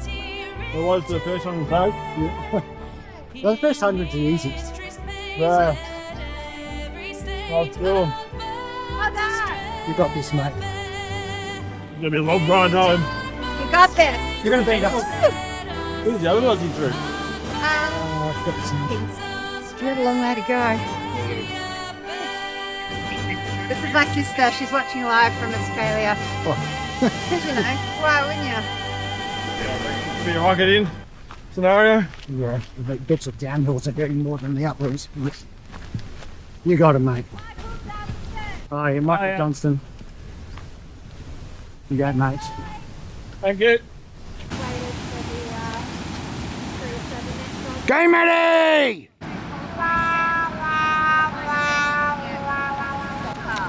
It was the first one we played. Yeah. Well, the first 100's the easiest. Yeah. I'll still. You got this, mate. It's gonna be a long ride home. You got this. You're going to beat us. Who's the other Aussie through? Oh, I've got this, mate. You have a long way to go. This is my sister. She's watching live from Australia. Because, you know, why wouldn't you? Be a rocket in scenario. Yeah, the bits of downhills are doing more than the uphills. You got it, mate. Oh, you're Michael Johnston. You got it, mate. Thank you. Go, Matty!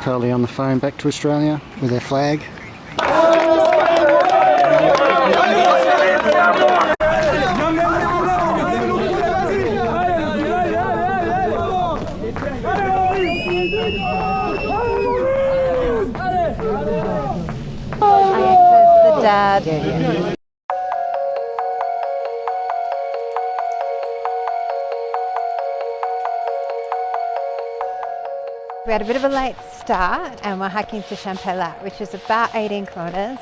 Peule on the phone back to Australia with their flag. The dad. We had a bit of a late start and we're hiking to Champex Lac, which is about 18 kilometres,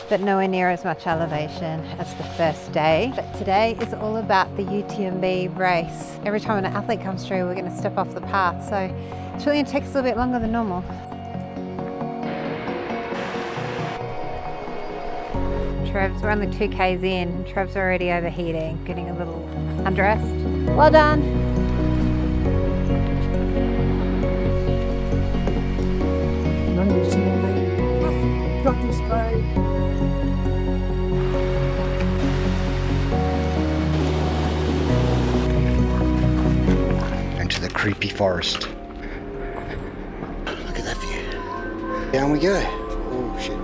but nowhere near as much elevation as the first day. But today is all about the UTMB race. Every time an athlete comes through, we're going to step off the path, so it's really going to take us a little bit longer than normal. Trev's, we're only 2k's in. Trev's already overheating, getting a little undressed. Well done. Got this, babe. Into the creepy forest. Look at that view. Down we go. Oh shit.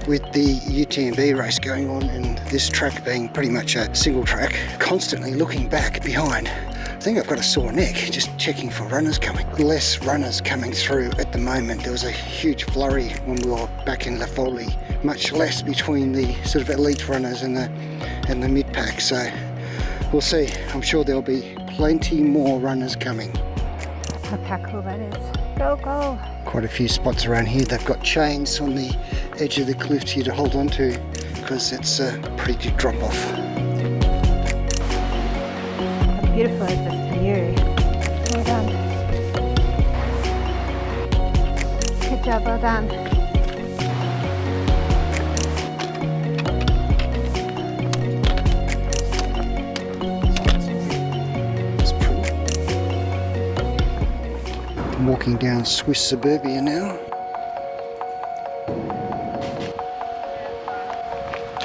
With the UTMB race going on and this track being pretty much a single track, constantly looking back behind. I think I've got a sore neck just checking for runners coming. Less runners coming through at the moment. There was a huge flurry when we were back in Foulie. Much less between the sort of elite runners and the mid-pack. So we'll see. I'm sure there'll be plenty more runners coming. Look how cool that is. Go, go. Quite a few spots around here. They've got chains on the edge of the cliff here to hold on to because it's a pretty good drop off. How beautiful is this view? Well done. Good job, well done. It's pretty. I'm walking down Swiss suburbia now.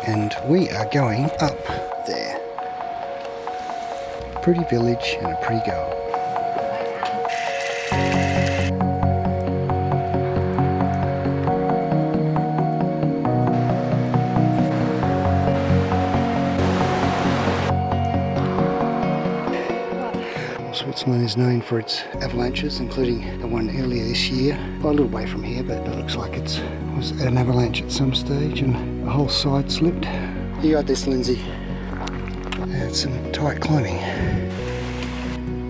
And we are going up there. Pretty village and a pretty girl. Switzerland is known for its avalanches, including the one earlier this year. Well, a little way from here, but it looks like it was an avalanche at some stage and the whole side slipped. You got this, Lindsay. It's some tight climbing.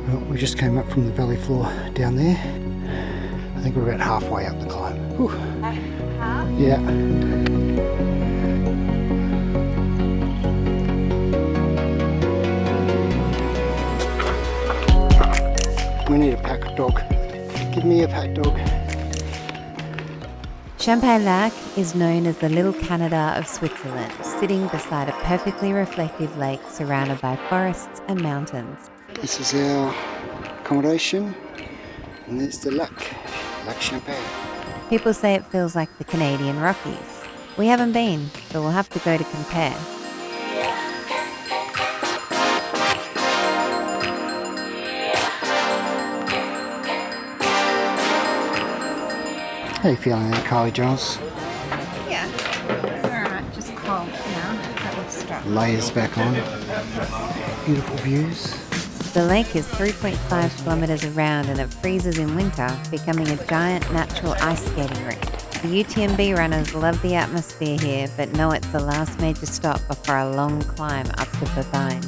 Well, we just came up from the valley floor down there. I think we're about halfway up the climb. Whew. Half? Yeah. We need a pack dog. Give me a pack dog. Champex Lac is known as the Little Canada of Switzerland, sitting beside a perfectly reflective lake surrounded by forests and mountains. This is our accommodation, and there's the Lac Champex. People say it feels like the Canadian Rockies. We haven't been, but we'll have to go to compare. How you feeling there, Kylie Giles? Yeah. It's alright, just cold now. That would stop. Layers back on. Beautiful views. The lake is 3.5 kilometres around and it freezes in winter, becoming a giant natural ice skating rink. The UTMB runners love the atmosphere here, but know it's the last major stop before a long climb up to Bertone.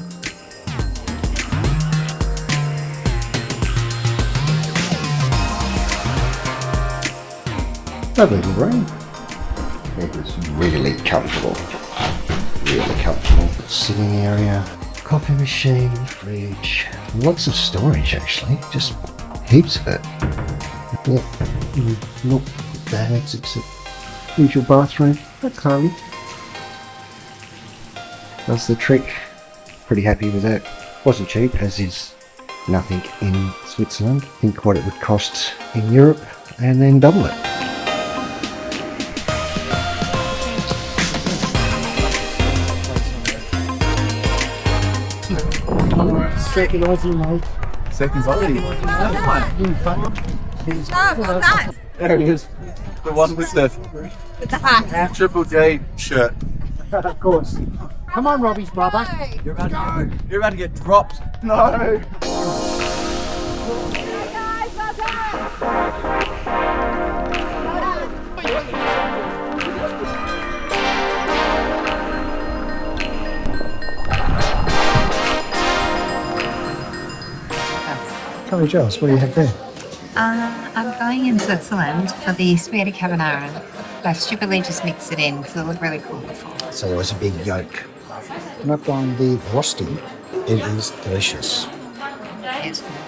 Lovely little room. It was really comfortable. Really comfortable. Sitting area, coffee machine, fridge. Lots of storage actually, just heaps of it. Yeah, not bags except usual bathroom. That's Carly. That's the trick. Pretty happy with that. Wasn't cheap, as is nothing in Switzerland. Think what it would cost in Europe and then double it. Second Aussie, mate. Second Aussie. There it is. The one with the hat. Triple J shirt. Of course. Come on, Robbie's brother. You're about to get dropped. No. Tell me, Giles, what do you have there? I'm going in Switzerland for the spaghetti carbonara. I stupidly just mixed it in because it looked really cool before. So there was a big yolk. And up on the rosti, it is delicious. It's good.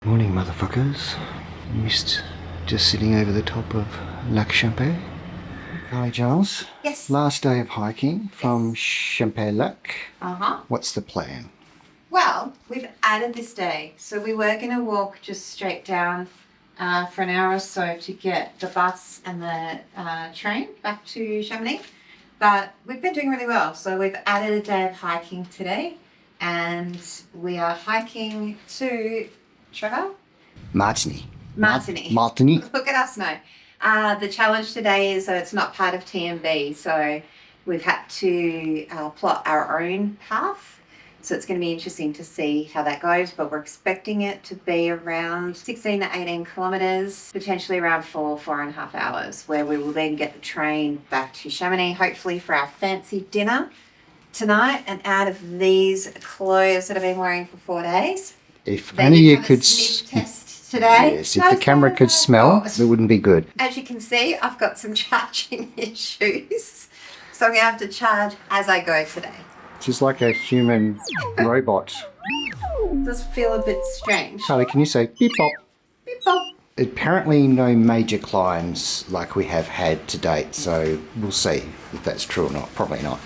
Morning, motherfuckers. Missed just sitting over the top of Lac Champex. Hi, Giles. Yes. Last day of hiking from Champex Lac. Uh-huh. What's the plan? Well, we've added this day. So we were going to walk just straight down for an hour or so to get the bus and the train back to Chamonix. But we've been doing really well. So we've added a day of hiking today. And we are hiking to Trevor? Martiny. Martigny. Martiny. Look at us now. The challenge today is that it's not part of TMB. So we've had to plot our own path. So it's going to be interesting to see how that goes, but we're expecting it to be around 16 to 18 kilometres, potentially around 4.5 hours, where we will then get the train back to Chamonix, hopefully for our fancy dinner tonight. And out of these clothes that I've been wearing for 4 days, If then only you have a could... sniff test today. Yes, if the camera could smell, it wouldn't be good. As you can see, I've got some charging issues, so I'm going to have to charge as I go today. Just like a human robot. Does feel a bit strange. Charlie, can you say beep bop? Beep bop. Apparently no major climbs like we have had to date, so we'll see if that's true or not. Probably not.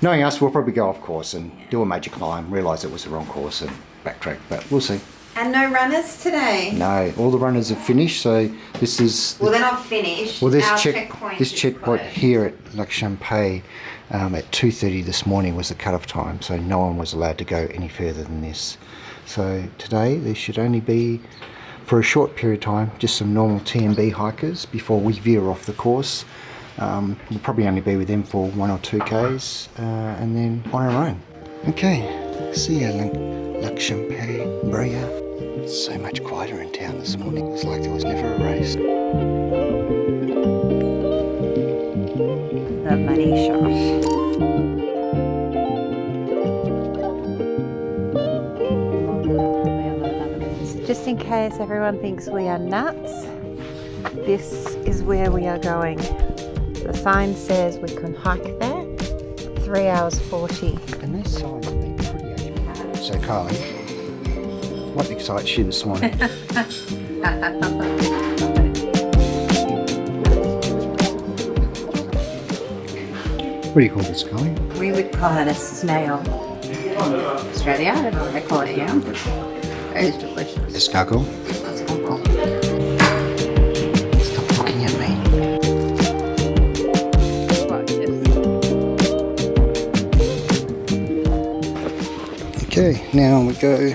Knowing us, we'll probably go off course and do a major climb, realise it was the wrong course and backtrack, but we'll see. And no runners today? No, all the runners have finished, so this is... Well, they're not finished. Well, this Our checkpoint is closed. here at Lac Champex at 2:30 this morning was the cut-off time, so no one was allowed to go any further than this. So today there should only be, for a short period of time, just some normal TMB hikers before we veer off the course. We'll probably only be with them for 1 or 2 Ks and then on our own. Okay, see ya, Lac Champex, Bria. It's so much quieter in town this morning. It's like there was never a race. The money shot. Just in case everyone thinks we are nuts, this is where we are going. The sign says we can hike there, 3 hours 40. And these signs have been pretty accurate. So Carly, what excites you this morning? What do you call this, Carly? We would call it a snail. Australia, I don't know what they call it here. It's delicious. Escargot? It's cool. Stop looking at me. Okay, now we go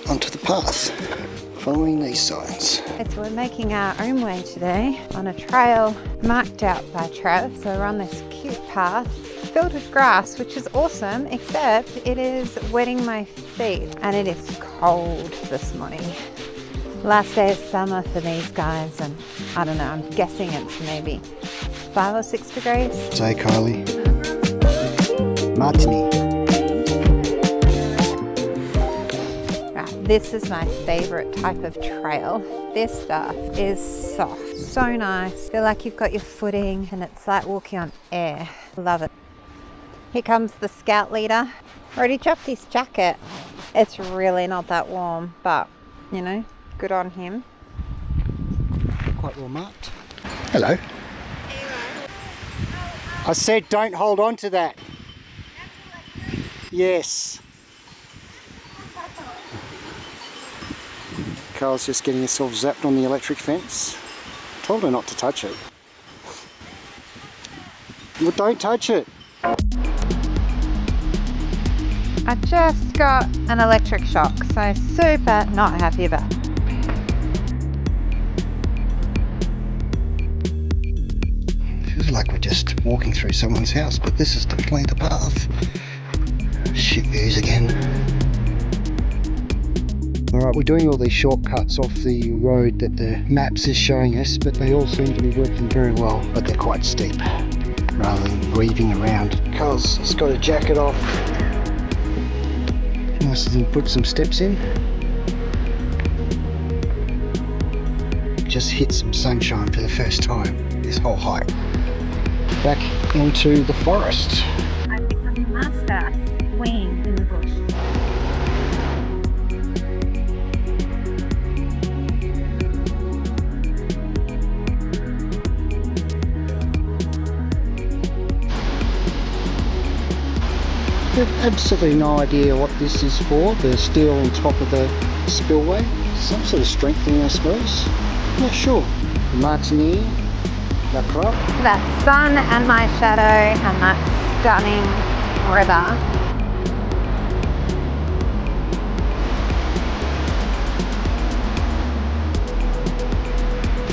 onto the path, following these signs. We're making our own way today on a trail marked out by Trav. So we're on this cute path filled with grass, which is awesome, except it is wetting my feet and it is cold this morning. Last day of summer for these guys, and I don't know, I'm guessing it's maybe 5 or 6 degrees. Say, Kylie. Martiny. Right, this is my favorite type of trail. This stuff is soft, so nice. Feel like you've got your footing and it's like walking on air. Love it. Here comes the scout leader. Already dropped his jacket. It's really not that warm, but you know, good on him. Quite well marked. Hello. I said don't hold on to that. Yes. Carl's just getting herself zapped on the electric fence. Told her not to touch it. Well, don't touch it. I just got an electric shock, so super not happy about it. Feels like we're just walking through someone's house, but this is definitely the path. Shit views again. Alright, we're doing all these shortcuts off the road that the maps is showing us, but they all seem to be working very well, but they're quite steep, rather than weaving around. Carl's has got a jacket off. Nice of them put some steps in. Just hit some sunshine for the first time this whole hike. Back into the forest. I've become a master wing in the bush. I've absolutely no idea what this is for. The steel on top of the spillway. Some sort of strengthening, I suppose. Not sure. Martigny, Ruth Croft. That sun and my shadow and that stunning river.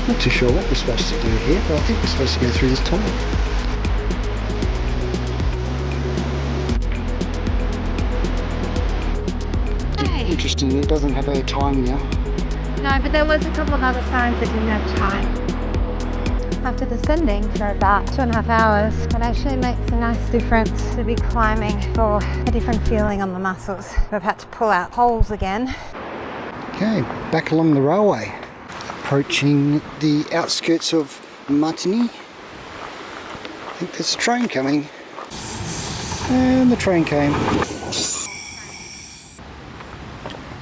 Not too sure what we're supposed to do here, but I think we're supposed to go through this tunnel. Interesting, it doesn't have a time now. No, but there was a couple of other signs that didn't have time. After descending for about 2.5 hours, it actually makes a nice difference to be climbing for a different feeling on the muscles. I've had to pull out poles again. Okay, back along the railway. Approaching the outskirts of Martiny. I think there's a train coming. And the train came.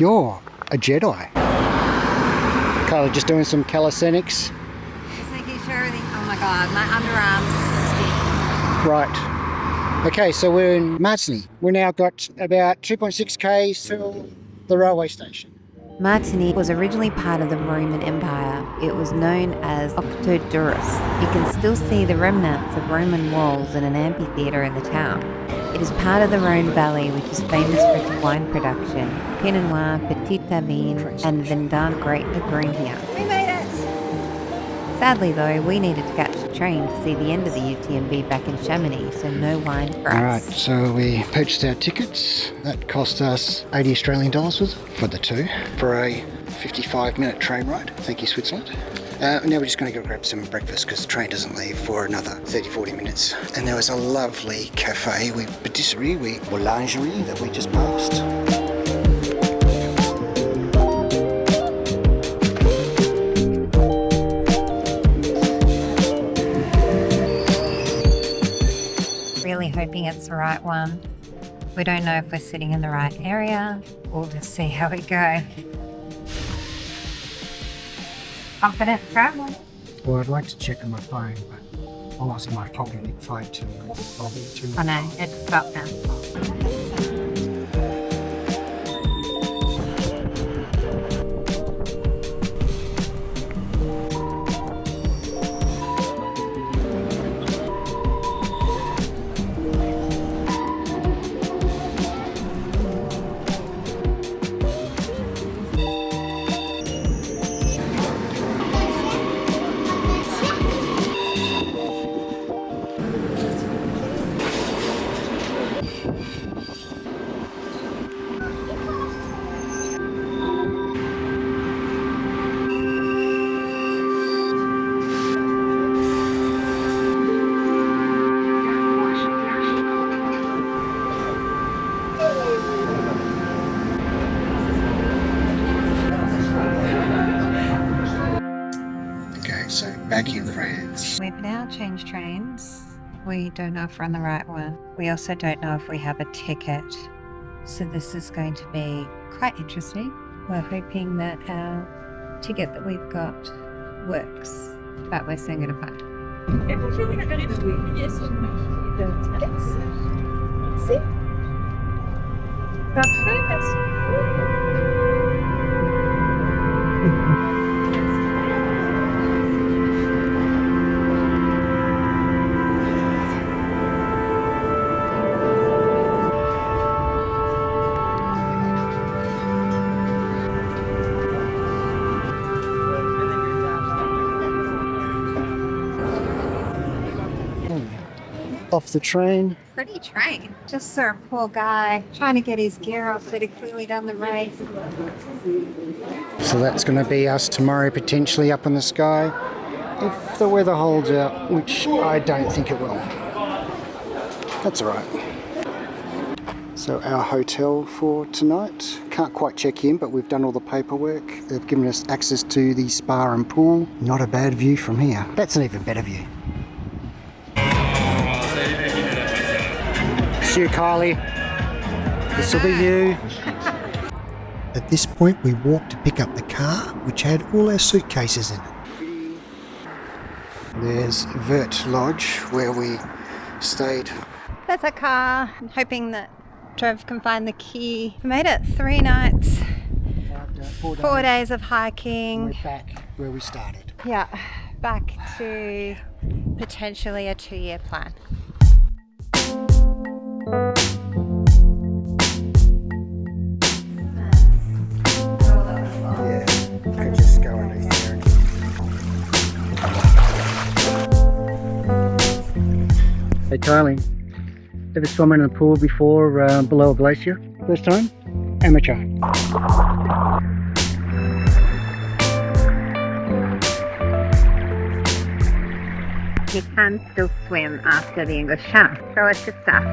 You're a Jedi. Carla just doing some calisthenics. Just making sure everything, oh my God, my underarms stick. Right. Okay, so we're in Martigny. We've now got about 2.6 k's till the railway station. Martigny was originally part of the Roman Empire. It was known as Octodurus. You can still see the remnants of Roman walls and an amphitheatre in the town. It is part of the Rhone Valley, which is famous for its wine production, Pinot Noir, Petit Vin, and Vendange Great Agrignon. We made it! Sadly though, we needed to catch the train to see the end of the UTMB back in Chamonix, so no wine for us. Alright, so we purchased our tickets. That cost us 80 Australian dollars was it? For the two, for a 55-minute train ride. Thank you, Switzerland. Now we're just going to go grab some breakfast because the train doesn't leave for another 30-40 minutes. And there was a lovely cafe, boulangerie that we just passed. Really hoping it's the right one. We don't know if we're sitting in the right area. We'll just see how we go. Confident traveling. Well, I'd like to check on my phone, but I lost my pocket and tried to. Oh no, it's stopped now. back in France. We've now changed trains. We don't know if we're on the right one. We also don't know if we have a ticket. So this is going to be quite interesting. We're hoping that our ticket that we've got works, but we're soon going to find. Off the train. Pretty train. Just saw a poor guy trying to get his gear off, but he clearly done the race. So that's going to be us tomorrow, potentially up in the sky, if the weather holds out, which I don't think it will. That's all right. So our hotel for tonight. Can't quite check in, but we've done all the paperwork. They've given us access to the spa and pool. Not a bad view from here. That's an even better view. See you, Kylie. This will be you. At this point, we walked to pick up the car, which had all our suitcases in it. There's Vert Lodge, where we stayed. There's a car. I'm hoping that Trev can find the key. We made it 3 nights, 4 days of hiking. We're back where we started. Yeah, back to potentially a 2-year plan. Yeah, could just go underneath there. Hey Kylie, ever swum in a pool before below a glacier? First time? Amateur. You can still swim after the English Channel, so it's good stuff.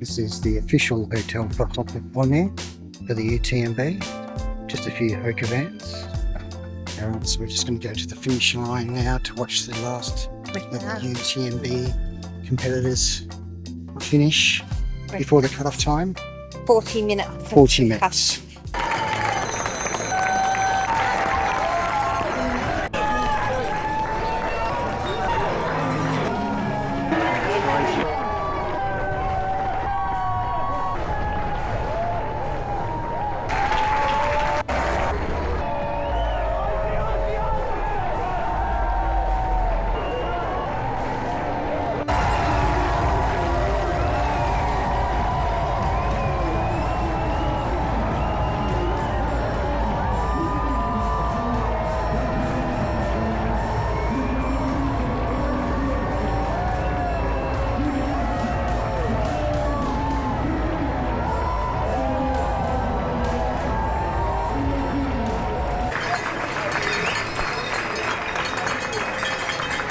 This is the official hotel for Bonnet for the UTMB. Just a few hoka vans. So we're just going to go to the finish line now to watch the last of the UTMB competitors finish before the cut-off time. 40 minutes. 40 minutes.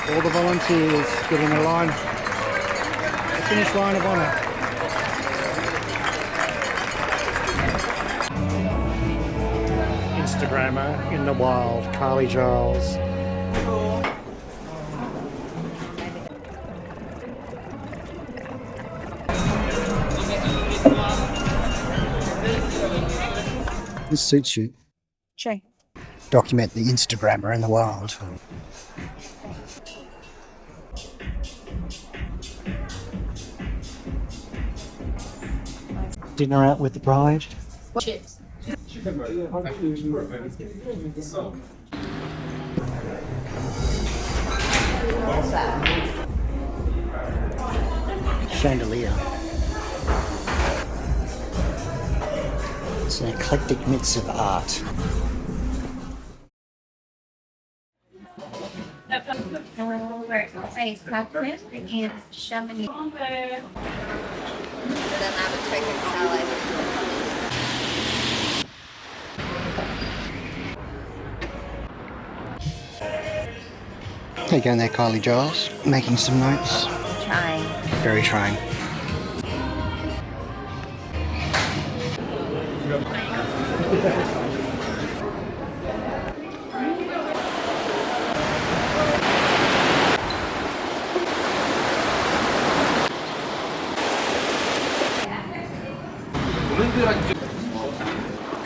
All the volunteers get in a line, the finish line of honour. Instagrammer in the wild, Carly Giles. This suits you. Sure. Document the Instagrammer in the wild. Dinner out with the bride. Chips. Chandelier. It's an eclectic mix of art. say Catherine in Chamonix. Then have a chicken salad. How you going there, Kylie Giles? Making some notes. Trying. Very trying.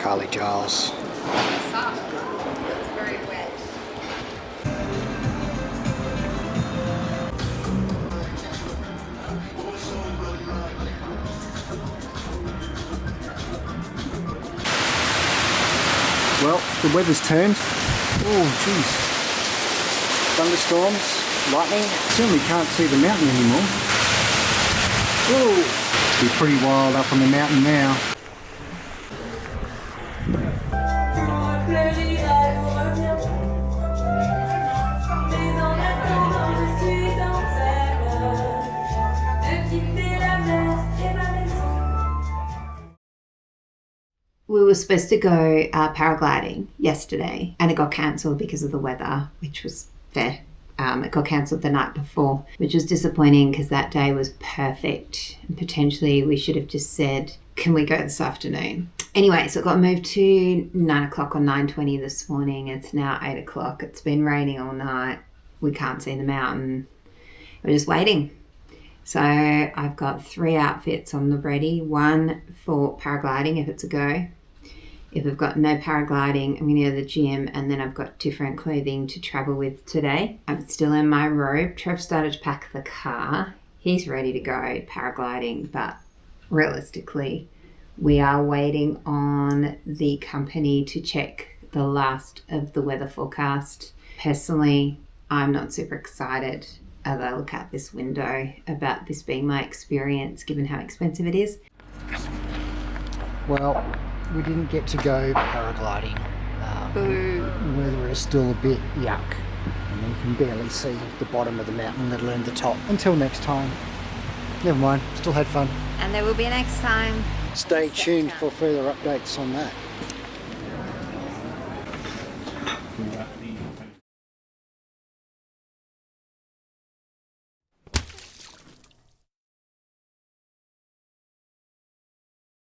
Kylie Giles. It's very wet. Well, the weather's turned. Oh, jeez. Thunderstorms, lightning. Certainly can't see the mountain anymore. Oh, it's be pretty wild up on the mountain now. We were supposed to go paragliding yesterday and it got cancelled because of the weather, which was fair. It got cancelled the night before, which was disappointing because that day was perfect. And potentially we should have just said, can we go this afternoon? Anyway, so it got moved to 9 o'clock or 9:20 this morning. It's now 8 o'clock. It's been raining all night. We can't see the mountain. We're just waiting. So I've got 3 outfits on the ready. One for paragliding if it's a go. If I've got no paragliding, I'm going to go to the gym, and then I've got different clothing to travel with today. I'm still in my robe. Trev started to pack the car. He's ready to go paragliding, but realistically, we are waiting on the company to check the last of the weather forecast. Personally, I'm not super excited as I look out this window about this being my experience, given how expensive it is. Well, we didn't get to go paragliding. Weather is still a bit yuck. And you can barely see the bottom of the mountain, let alone the top. Until next time. Never mind, still had fun. And there will be a next time. Stay tuned for further updates on that.